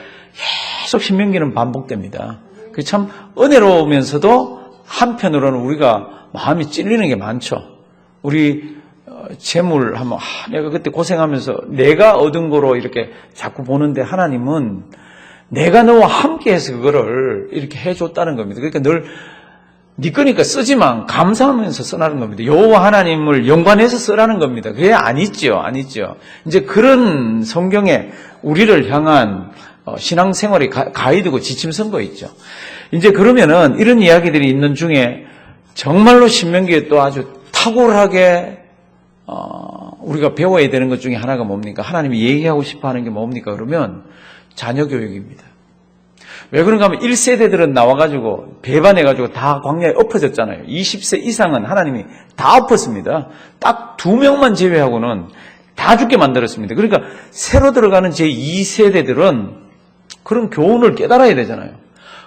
계속 신명기는 반복됩니다. 그게 참 은혜로우면서도 한편으로는 우리가 마음이 찔리는 게 많죠. 우리 재물 하면 내가 그때 고생하면서 내가 얻은 거로 이렇게 자꾸 보는데 하나님은 내가 너와 함께해서 그거를 이렇게 해줬다는 겁니다. 그러니까 늘 네 거니까 쓰지만 감사하면서 쓰라는 겁니다. 여호와 하나님을 연관해서 쓰라는 겁니다. 그게 아니죠. 이제 그런 성경에 우리를 향한 신앙생활의 가이드고 지침선거 있죠. 이제 그러면은 이런 이야기들이 있는 중에 정말로 신명기에 또 아주 탁월하게 우리가 배워야 되는 것 중에 하나가 뭡니까? 하나님이 얘기하고 싶어 하는 게 뭡니까? 그러면 자녀 교육입니다. 왜 그런가 하면 1세대들은 나와가지고 배반해가지고 다 광야에 엎어졌잖아요. 20세 이상은 하나님이 다 엎었습니다. 딱 2명만 제외하고는 다 죽게 만들었습니다. 그러니까 새로 들어가는 제2세대들은 그런 교훈을 깨달아야 되잖아요.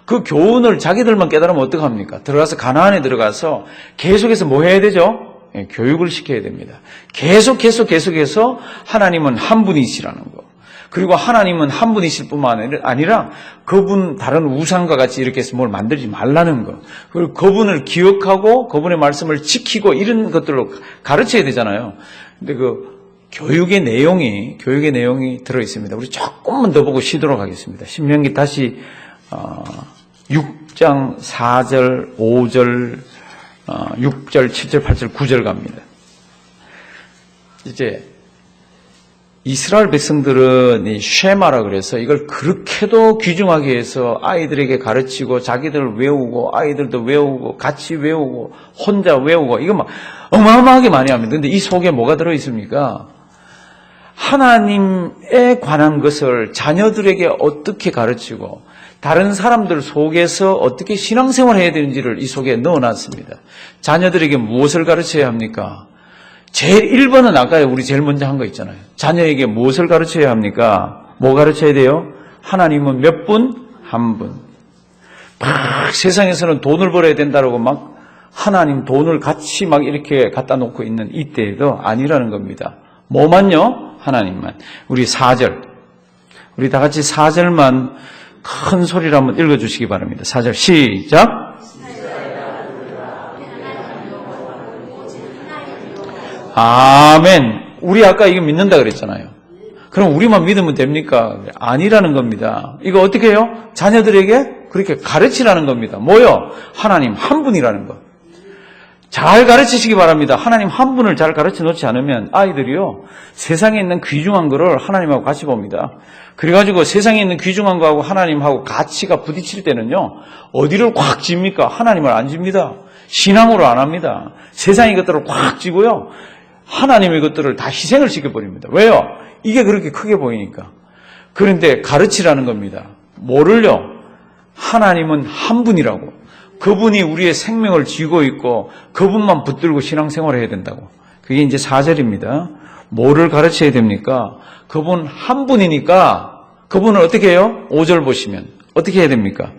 그 교훈을 자기들만 깨달으면 어떡합니까? 들어가서 가나안에 들어가서 계속해서 뭐 해야 되죠? 교육을 시켜야 됩니다. 계속해서 하나님은 한 분이시라는 거. 그리고 하나님은 한 분이실 뿐만 아니라 그분 다른 우상과 같이 이렇게 해서 뭘 만들지 말라는 것. 그리고 그분을 기억하고 그분의 말씀을 지키고 이런 것들로 가르쳐야 되잖아요. 근데 그 교육의 내용이 들어 있습니다. 우리 조금만 더 보고 쉬도록 하겠습니다. 신명기 다시 6장 4절, 5절, 6절, 7절, 8절, 9절 갑니다. 이제 이스라엘 백성들은 이 쉐마라 그래서 이걸 그렇게도 귀중하게 해서 아이들에게 가르치고 자기들 외우고 아이들도 외우고 같이 외우고 혼자 외우고 이거 막 어마어마하게 많이 합니다. 그런데 이 속에 뭐가 들어있습니까? 하나님에 관한 것을 자녀들에게 어떻게 가르치고 다른 사람들 속에서 어떻게 신앙생활을 해야 되는지를 이 속에 넣어놨습니다. 자녀들에게 무엇을 가르쳐야 합니까? 제일 1번은 아까 우리 제일 먼저 한 거 있잖아요. 자녀에게 무엇을 가르쳐야 합니까? 뭐 가르쳐야 돼요? 하나님은 몇 분? 한 분. 막 세상에서는 돈을 벌어야 된다고 막 하나님 돈을 같이 막 이렇게 갖다 놓고 있는 이때에도 아니라는 겁니다. 뭐만요? 하나님만. 우리 4절. 우리 다 같이 4절만 큰 소리로 한번 읽어주시기 바랍니다. 4절 시작. 아멘. 우리 아까 이거 믿는다 그랬잖아요. 그럼 우리만 믿으면 됩니까? 아니라는 겁니다. 이거 어떻게 해요? 자녀들에게 그렇게 가르치라는 겁니다. 뭐요? 하나님 한 분이라는 거. 잘 가르치시기 바랍니다. 하나님 한 분을 잘 가르쳐 놓지 않으면 아이들이요, 세상에 있는 귀중한 거를 하나님하고 같이 봅니다. 그래가지고 세상에 있는 귀중한 거하고 하나님하고 가치가 부딪힐 때는요, 어디를 꽉 집니까? 하나님을 안 집니다. 신앙으로 안 합니다. 세상의 것들을 꽉 쥐고요, 하나님의 것들을 다 희생을 시켜버립니다. 왜요? 이게 그렇게 크게 보이니까. 그런데 가르치라는 겁니다. 뭐를요? 하나님은 한 분이라고. 그분이 우리의 생명을 쥐고 있고 그분만 붙들고 신앙생활을 해야 된다고. 그게 이제 4절입니다. 뭐를 가르쳐야 됩니까? 그분 한 분이니까 그분을 어떻게 해요? 5절 보시면 어떻게 해야 됩니까?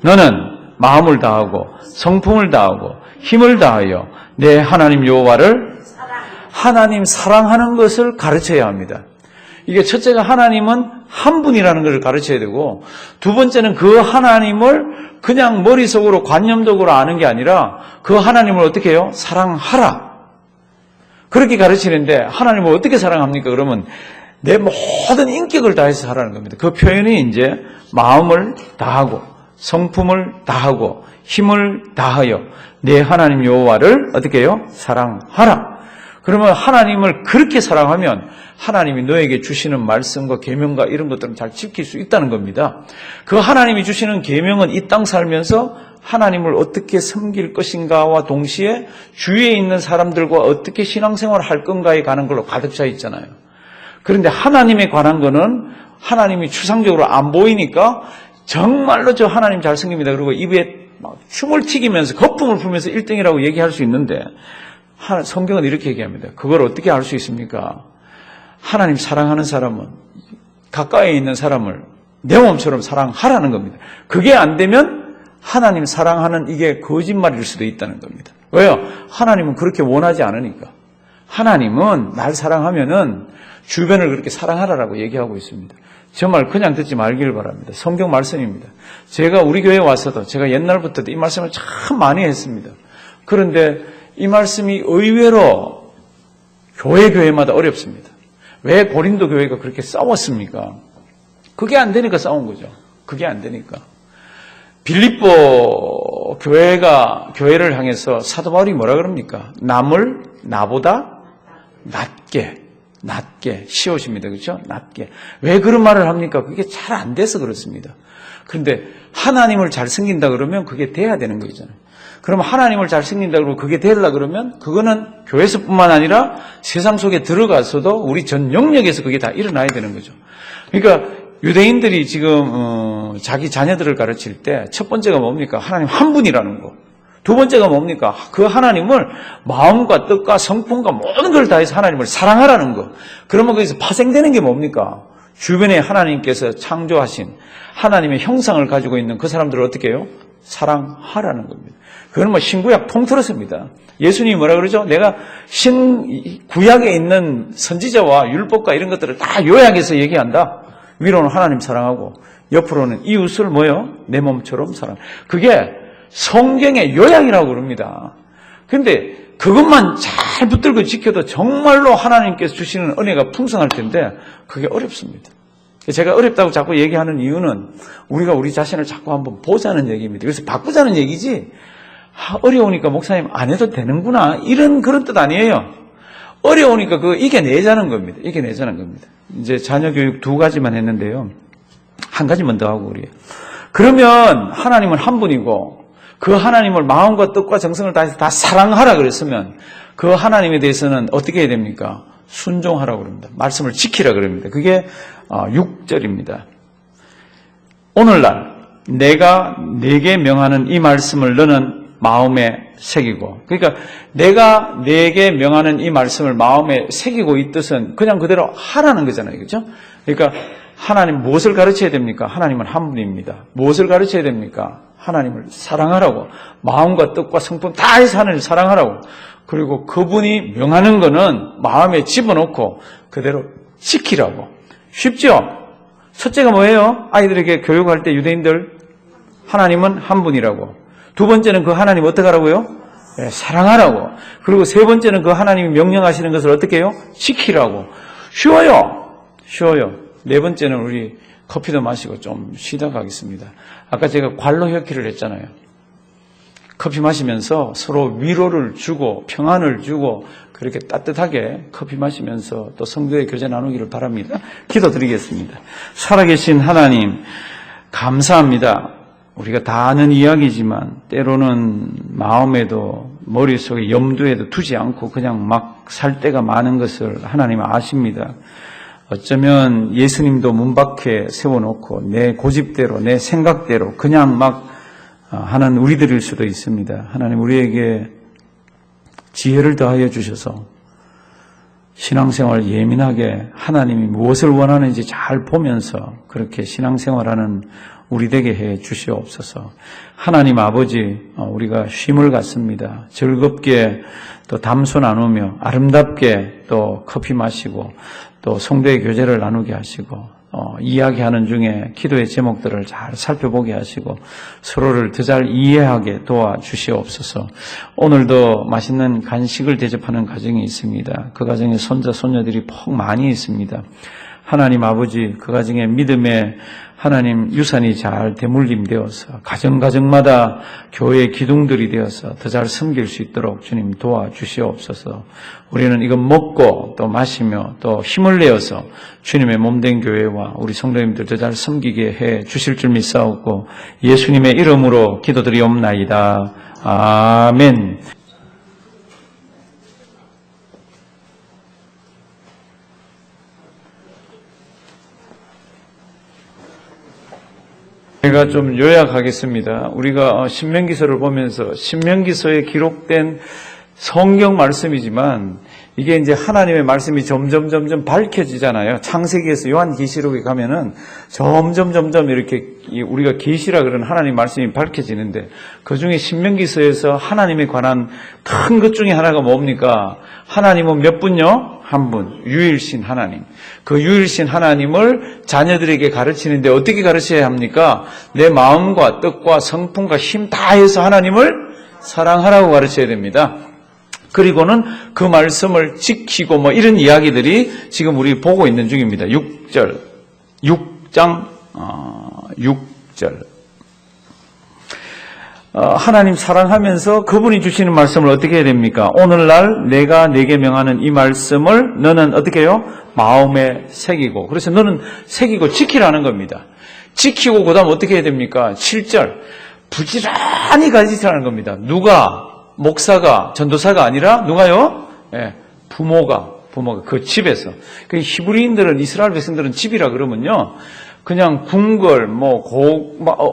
너는 마음을 다하고 성품을 다하고 힘을 다하여 내 하나님 여호와를 하나님 사랑하는 것을 가르쳐야 합니다. 이게 첫째가 하나님은 한 분이라는 것을 가르쳐야 되고, 두 번째는 그 하나님을 그냥 머릿속으로 관념적으로 아는 게 아니라 그 하나님을 어떻게 해요? 사랑하라. 그렇게 가르치는데 하나님을 어떻게 사랑합니까? 그러면 내 모든 인격을 다해서 하라는 겁니다. 그 표현이 이제 마음을 다하고 성품을 다하고 힘을 다하여 내 하나님 여호와를 어떻게 해요? 사랑하라. 그러면 하나님을 그렇게 사랑하면 하나님이 너에게 주시는 말씀과 계명과 이런 것들은 잘 지킬 수 있다는 겁니다. 그 하나님이 주시는 계명은 이 땅 살면서 하나님을 어떻게 섬길 것인가와 동시에 주위에 있는 사람들과 어떻게 신앙생활을 할 건가에 관한 걸로 가득 차 있잖아요. 그런데 하나님에 관한 거는 하나님이 추상적으로 안 보이니까 정말로 저 하나님 잘 섬깁니다. 그리고 입에 막 춤을 튀기면서 거품을 풀면서 1등이라고 얘기할 수 있는데 성경은 이렇게 얘기합니다. 그걸 어떻게 알 수 있습니까? 하나님 사랑하는 사람은 가까이 있는 사람을 내 몸처럼 사랑하라는 겁니다. 그게 안 되면 하나님 사랑하는 이게 거짓말일 수도 있다는 겁니다. 왜요? 하나님은 그렇게 원하지 않으니까. 하나님은 날 사랑하면은 주변을 그렇게 사랑하라라고 얘기하고 있습니다. 정말 그냥 듣지 말길 바랍니다. 성경 말씀입니다. 제가 우리 교회에 와서도 제가 옛날부터도 이 말씀을 참 많이 했습니다. 그런데 이 말씀이 의외로 교회마다 어렵습니다. 왜 고린도 교회가 그렇게 싸웠습니까? 그게 안 되니까 싸운 거죠. 그게 안 되니까. 빌립보 교회를 향해서 사도 바울이 뭐라 그럽니까? 남을 나보다 낮게 시옷입니다. 그렇죠? 낮게. 왜 그런 말을 합니까? 그게 잘 안 돼서 그렇습니다. 그런데 하나님을 잘 섬긴다 그러면 그게 돼야 되는 거잖아요. 그러면 하나님을 잘 섬긴다 그러면 그게 되려 그러면 그거는 교회에서뿐만 아니라 세상 속에 들어가서도 우리 전 영역에서 그게 다 일어나야 되는 거죠. 그러니까 유대인들이 지금 자기 자녀들을 가르칠 때 첫 번째가 뭡니까? 하나님 한 분이라는 거. 두 번째가 뭡니까? 그 하나님을 마음과 뜻과 성품과 모든 걸 다해서 하나님을 사랑하라는 거. 그러면 거기서 파생되는 게 뭡니까? 주변에 하나님께서 창조하신 하나님의 형상을 가지고 있는 그 사람들을 어떻게 해요? 사랑하라는 겁니다. 그건 뭐 신구약 통틀었습니다. 예수님이 뭐라 그러죠? 내가 구약에 있는 선지자와 율법과 이런 것들을 다 요약해서 얘기한다. 위로는 하나님 사랑하고 옆으로는 이웃을 뭐요? 내 몸처럼 사랑. 그게 성경의 요약이라고 그럽니다. 그런데 그것만 잘 붙들고 지켜도 정말로 하나님께서 주시는 은혜가 풍성할 텐데 그게 어렵습니다. 제가 어렵다고 자꾸 얘기하는 이유는 우리가 우리 자신을 자꾸 한번 보자는 얘기입니다. 그래서 바꾸자는 얘기지 어려우니까 목사님 안 해도 되는구나 이런 그런 뜻 아니에요. 어려우니까 그거 이겨내자는 겁니다. 이겨내자는 겁니다. 이제 자녀 교육 2가지만 했는데요. 한 가지만 더 하고 우리. 그러면 하나님은 한 분이고 그 하나님을 마음과 뜻과 정성을 다해서 다 사랑하라 그랬으면 그 하나님에 대해서는 어떻게 해야 됩니까? 순종하라고 그럽니다. 말씀을 지키라 그럽니다. 그게 6절입니다. 오늘날 내가 네게 명하는 이 말씀을 너는 마음에 새기고, 그러니까 내가 네게 명하는 이 말씀을 마음에 새기고 이 뜻은 그냥 그대로 하라는 거잖아요. 그렇죠? 그러니까 하나님 무엇을 가르쳐야 됩니까? 하나님은 한 분입니다. 무엇을 가르쳐야 됩니까? 하나님을 사랑하라고. 마음과 뜻과 성품 다 해서 하나님을 사랑하라고. 그리고 그분이 명하는 거는 마음에 집어넣고 그대로 지키라고. 쉽죠? 첫째가 뭐예요? 아이들에게 교육할 때 유대인들 하나님은 한 분이라고. 두 번째는 그 하나님 어떻게 하라고요? 네, 사랑하라고. 그리고 세 번째는 그 하나님이 명령하시는 것을 어떻게 해요? 지키라고. 쉬워요. 네 번째는 우리 커피도 마시고 좀 쉬다 가겠습니다. 아까 제가 관로 혁기를 했잖아요. 커피 마시면서 서로 위로를 주고 평안을 주고 그렇게 따뜻하게 커피 마시면서 또 성도의 교제 나누기를 바랍니다. 기도드리겠습니다. 살아계신 하나님 감사합니다. 우리가 다 아는 이야기지만 때로는 마음에도 머릿속에 염두에도 두지 않고 그냥 막 살 때가 많은 것을 하나님 아십니다. 어쩌면 예수님도 문 밖에 세워놓고 내 고집대로 내 생각대로 그냥 막 하는 우리들일 수도 있습니다. 하나님 우리에게 지혜를 더하여 주셔서 신앙생활 예민하게 하나님이 무엇을 원하는지 잘 보면서 그렇게 신앙생활하는 우리 되게 해 주시옵소서. 하나님 아버지 우리가 쉼을 갖습니다. 즐겁게 또 담소 나누며 아름답게 또 커피 마시고 또 성도의 교제를 나누게 하시고 이야기하는 중에 기도의 제목들을 잘 살펴보게 하시고 서로를 더 잘 이해하게 도와주시옵소서. 오늘도 맛있는 간식을 대접하는 가정이 있습니다. 그 가정에 손자 손녀들이 퍽 많이 있습니다. 하나님 아버지 그 가정의 믿음의 하나님 유산이 잘 대물림되어서 가정가정마다 교회의 기둥들이 되어서 더 잘 섬길 수 있도록 주님 도와주시옵소서. 우리는 이것 먹고 또 마시며 또 힘을 내어서 주님의 몸된 교회와 우리 성도님들 더 잘 섬기게 해 주실 줄 믿사옵고 예수님의 이름으로 기도드리옵나이다. 아멘. 제가 좀 요약하겠습니다. 우리가 신명기서를 보면서 신명기서에 기록된 성경 말씀이지만 이게 이제 하나님의 말씀이 점점 밝혀지잖아요. 창세기에서 요한계시록에 가면은 점점 이렇게 우리가 계시라 그러는 하나님 말씀이 밝혀지는데 그 중에 신명기서에서 하나님에 관한 큰 것 중에 하나가 뭡니까? 하나님은 몇 분요? 한 분, 유일신 하나님. 그 유일신 하나님을 자녀들에게 가르치는데 어떻게 가르쳐야 합니까? 내 마음과 뜻과 성품과 힘 다해서 하나님을 사랑하라고 가르쳐야 됩니다. 그리고는 그 말씀을 지키고 뭐 이런 이야기들이 지금 우리 보고 있는 중입니다. 6장 6절. 하나님 사랑하면서 그분이 주시는 말씀을 어떻게 해야 됩니까? 오늘날 내가 네게 명하는 이 말씀을 너는 어떻게 해요? 마음에 새기고. 그래서 너는 새기고 지키라는 겁니다. 지키고 그 다음 어떻게 해야 됩니까? 7절. 부지런히 가르치라는 겁니다. 누가? 목사가, 전도사가 아니라 누가요? 부모가 그 집에서. 그 히브리인들은, 이스라엘 백성들은 집이라 그러면요, 그냥 궁궐,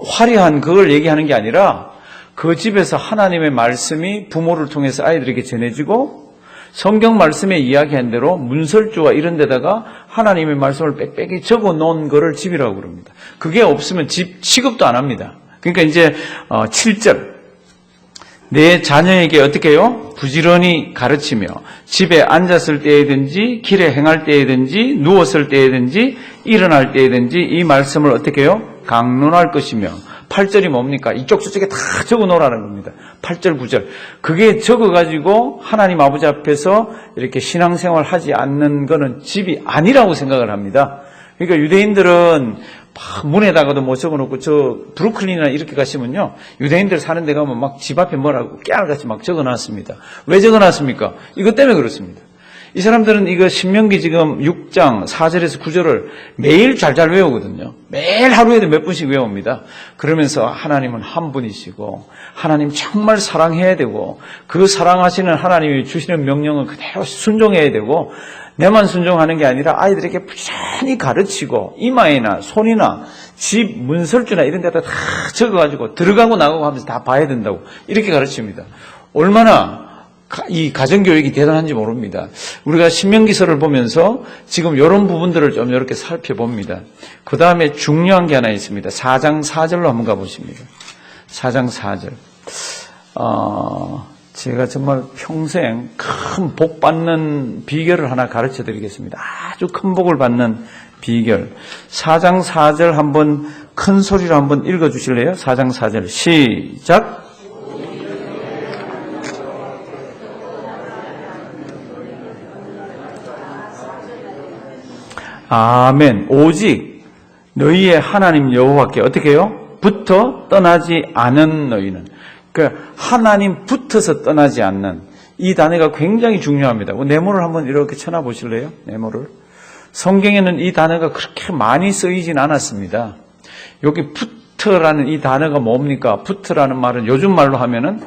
화려한 그걸 얘기하는 게 아니라 그 집에서 하나님의 말씀이 부모를 통해서 아이들에게 전해지고 성경 말씀에 이야기한 대로 문설주와 이런 데다가 하나님의 말씀을 빽빽이 적어 놓은 거를 집이라고 그럽니다. 그게 없으면 집 취급도 안 합니다. 그러니까 이제 7절. 내 자녀에게 어떻게 해요? 부지런히 가르치며 집에 앉았을 때이든지 길에 행할 때이든지 누웠을 때이든지 일어날 때이든지 이 말씀을 어떻게 해요? 강론할 것이며 8절이 뭡니까? 이쪽 저쪽에 다 적어 놓으라는 겁니다. 8절 9절. 그게 적어가지고 하나님 아버지 앞에서 이렇게 신앙생활 하지 않는 거는 집이 아니라고 생각을 합니다. 그러니까 유대인들은 문에다가도 뭐 적어놓고 저 브루클린이나 이렇게 가시면요, 유대인들 사는 데 가면 막 집 앞에 뭐라고 깨알같이 막 적어놨습니다. 왜 적어놨습니까? 이것 때문에 그렇습니다. 이 사람들은 이거 신명기 지금 6장 4절에서 9절을 매일 잘 외우거든요. 매일 하루에도 몇 분씩 외웁니다. 그러면서 하나님은 한 분이시고 하나님 정말 사랑해야 되고 그 사랑하시는 하나님이 주시는 명령은 그대로 순종해야 되고 내만 순종하는 게 아니라 아이들에게 부지런히 가르치고 이마에나 손이나 집 문설주나 이런 데다 다 적어가지고 들어가고 나가고 하면서 다 봐야 된다고 이렇게 가르칩니다. 얼마나 이 가정교육이 대단한지 모릅니다. 우리가 신명기서를 보면서 지금 이런 부분들을 좀 이렇게 살펴봅니다. 그 다음에 중요한 게 하나 있습니다. 4장 4절로 한번 가보십니다. 4장 4절. 제가 정말 평생 큰 복 받는 비결을 하나 가르쳐 드리겠습니다. 아주 큰 복을 받는 비결. 4장 4절 한번 큰 소리로 한번 읽어 주실래요? 4장 4절 시작. 아멘. 오직 너희의 하나님 여호와께 어떻게 해요? 붙어 떠나지 않은 너희는. 그러니까 하나님 붙어서 떠나지 않는 이 단어가 굉장히 중요합니다. 네모를 한번 이렇게 쳐놔보실래요? 네모를. 성경에는 이 단어가 그렇게 많이 쓰이진 않았습니다. 여기 붙어라는 이 단어가 뭡니까? 붙어라는 말은 요즘 말로 하면은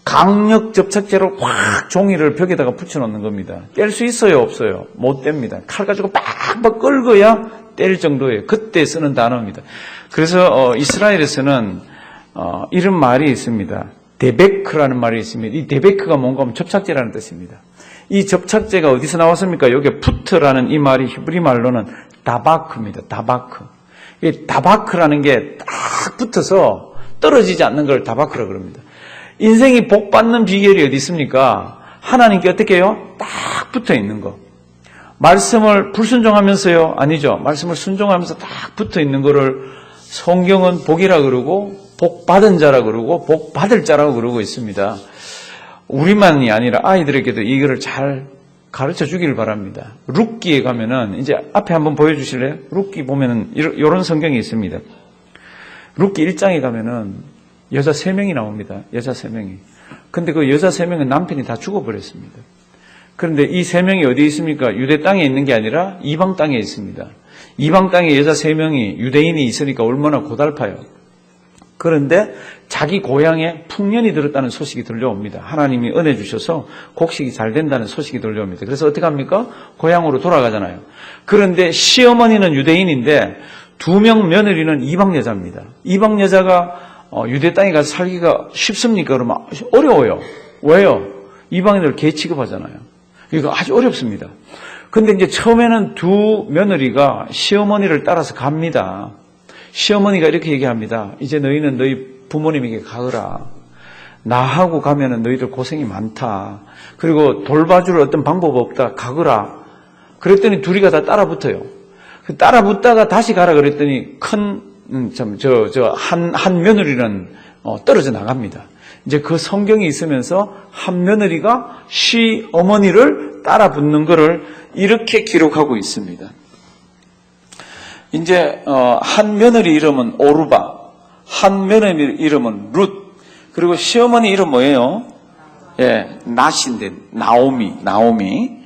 강력 접착제로 확 종이를 벽에다가 붙여놓는 겁니다. 뗄 수 있어요? 없어요? 못 뗍니다. 칼 가지고 빡빡 끌고야 뗄 정도예요. 그때 쓰는 단어입니다. 그래서 이스라엘에서는 이런 말이 있습니다. 데베크라는 말이 있습니다. 이 데베크가 뭔가 하면 접착제라는 뜻입니다. 이 접착제가 어디서 나왔습니까? 여기 푸트라는 이 말이 히브리 말로는 다바크입니다. 다바크. 이 다바크라는 게 딱 붙어서 떨어지지 않는 걸 다바크라고 그럽니다. 인생이 복 받는 비결이 어디 있습니까? 하나님께 어떻게 해요? 딱 붙어 있는 거. 말씀을 불순종하면서요? 아니죠. 말씀을 순종하면서 딱 붙어 있는 거를 성경은 복이라 그러고 복 받은 자라 그러고 복 받을 자라고 그러고 있습니다. 우리만이 아니라 아이들에게도 이거를 잘 가르쳐 주기를 바랍니다. 룻기에 가면은, 이제 앞에 한번 보여주실래요? 룻기 보면은, 이런 성경이 있습니다. 룻기 1장에 가면은, 여자 3명이 나옵니다. 여자 3명이. 근데 그 여자 3명은 남편이 다 죽어버렸습니다. 그런데 이 3명이 어디 있습니까? 유대 땅에 있는 게 아니라 이방 땅에 있습니다. 이방 땅에 여자 3명이 유대인이 있으니까 얼마나 고달파요. 그런데 자기 고향에 풍년이 들었다는 소식이 들려옵니다. 하나님이 은혜 주셔서 곡식이 잘 된다는 소식이 들려옵니다. 그래서 어떻게 합니까? 고향으로 돌아가잖아요. 그런데 시어머니는 유대인인데 2명 며느리는 이방 여자입니다. 이방 여자가 유대 땅에 가서 살기가 쉽습니까? 그러면 어려워요. 왜요? 이방인들 개 취급하잖아요. 이거 아주 어렵습니다. 근데 이제 처음에는 2 며느리가 시어머니를 따라서 갑니다. 시어머니가 이렇게 얘기합니다. 이제 너희는 너희 부모님에게 가거라. 나하고 가면은 너희들 고생이 많다. 그리고 돌봐줄 어떤 방법 없다. 가거라. 그랬더니 둘이가 다 따라붙어요. 따라붙다가 다시 가라 그랬더니 한 며느리는 떨어져 나갑니다. 이제 그 성경이 있으면서 한 며느리가 시어머니를 따라붙는 것을 이렇게 기록하고 있습니다. 이제 한 며느리 이름은 오르바, 한 며느리 이름은 룻, 그리고 시어머니 이름 뭐예요? 예, 낫인데 나오미.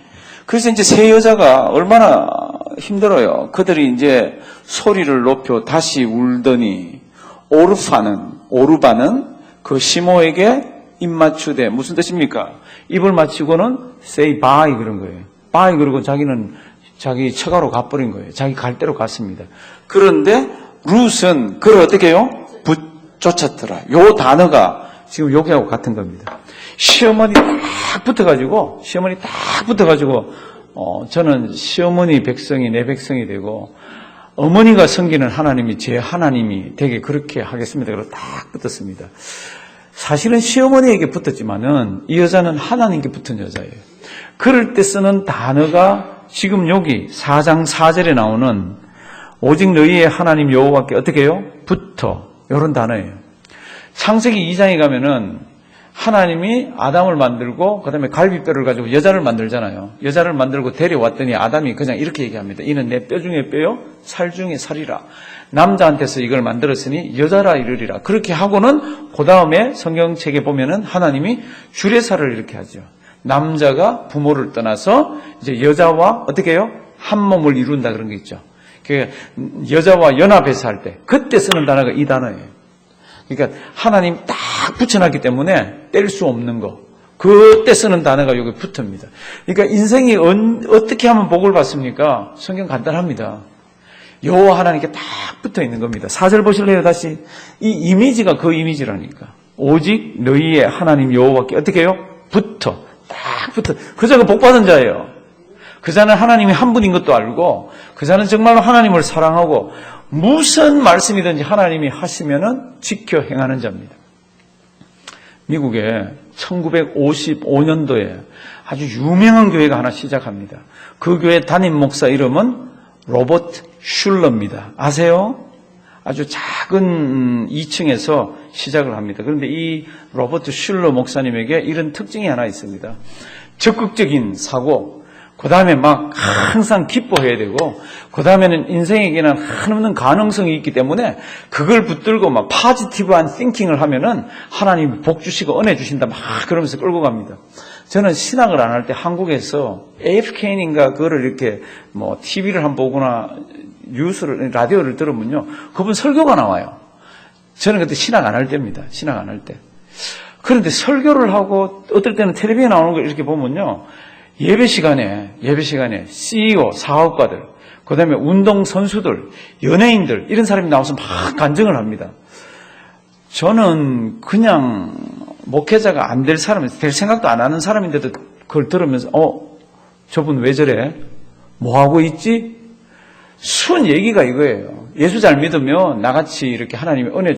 그래서 이제 세 여자가 얼마나 힘들어요. 그들이 이제 소리를 높여 다시 울더니 오르바는 그 시모에게 입맞추되 무슨 뜻입니까? 입을 맞추고는 say bye 그런 거예요. bye 그러고 자기는 자기 처가로 가버린 거예요. 자기 갈 대로 갔습니다. 그런데 룻은 그를 어떻게 해요? 쫓았더라. 요 단어가 지금 여기하고 같은 겁니다. 시어머니 딱 붙어가지고 저는 시어머니 백성이 내 백성이 되고 어머니가 섬기는 하나님이 제 하나님이 되게 그렇게 하겠습니다. 그래서 딱 붙었습니다. 사실은 시어머니에게 붙었지만은 이 여자는 하나님께 붙은 여자예요. 그럴 때 쓰는 단어가 지금 여기 4장 4절에 나오는 오직 너희의 하나님 여호와께 어떻게 해요? 붙어. 이런 단어예요. 창세기 2장에 가면은 하나님이 아담을 만들고 그다음에 갈비뼈를 가지고 여자를 만들잖아요. 여자를 만들고 데려왔더니 아담이 그냥 이렇게 얘기합니다. 이는 내 뼈 중에 뼈요 살 중에 살이라. 남자한테서 이걸 만들었으니 여자라 이르리라. 그렇게 하고는 그 다음에 성경책에 보면은 하나님이 주례사를 이렇게 하죠. 남자가 부모를 떠나서 이제 여자와 어떻게 해요? 한 몸을 이룬다 그런 게 있죠. 그러니까 여자와 연합해서 할 때 그때 쓰는 단어가 이 단어예요. 그러니까 하나님 딱 붙여놨기 때문에 뗄 수 없는 거. 그때 쓰는 단어가 여기 붙습니다. 그러니까 인생이 어떻게 하면 복을 받습니까? 성경 간단합니다. 여호와 하나님께 딱 붙어 있는 겁니다. 4절 보실래요? 다시. 이 이미지가 그 이미지라니까. 오직 너희의 하나님 여호와께 어떻게 해요? 붙어. 딱 붙어. 그 자가 복받은 자예요. 그 자는 하나님이 한 분인 것도 알고 그 자는 정말로 하나님을 사랑하고 무슨 말씀이든지 하나님이 하시면은 지켜 행하는 자입니다. 미국에 1955년도에 아주 유명한 교회가 하나 시작합니다. 그 교회 담임 목사 이름은 로버트 슐러입니다. 아세요? 아주 작은 2층에서 시작을 합니다. 그런데 이 로버트 슐러 목사님에게 이런 특징이 하나 있습니다. 적극적인 사고, 그 다음에 막 항상 기뻐해야 되고, 그 다음에는 인생에게는 한없는 가능성이 있기 때문에 그걸 붙들고 막 파지티브한 띵킹을 하면은 하나님이 복 주시고 은혜 주신다 막 그러면서 끌고 갑니다. 저는 신학을 안 할 때 한국에서 AFK인가 그거를 이렇게 뭐 TV를 한번 보거나 뉴스를, 라디오를 들으면요. 그분 설교가 나와요. 저는 그때 신학 안 할 때입니다. 신학 안 할 때. 그런데 설교를 하고 어떨 때는 텔레비전에 나오는 걸 이렇게 보면요. 예배 시간에 CEO, 사업가들, 그 다음에 운동선수들, 연예인들, 이런 사람이 나와서 막 간증을 합니다. 저는 그냥 목회자가 안 될 사람, 될 생각도 안 하는 사람인데도 그걸 들으면서, 저분 왜 저래? 뭐 하고 있지? 순 얘기가 이거예요. 예수 잘 믿으면 나같이 이렇게 하나님의 은혜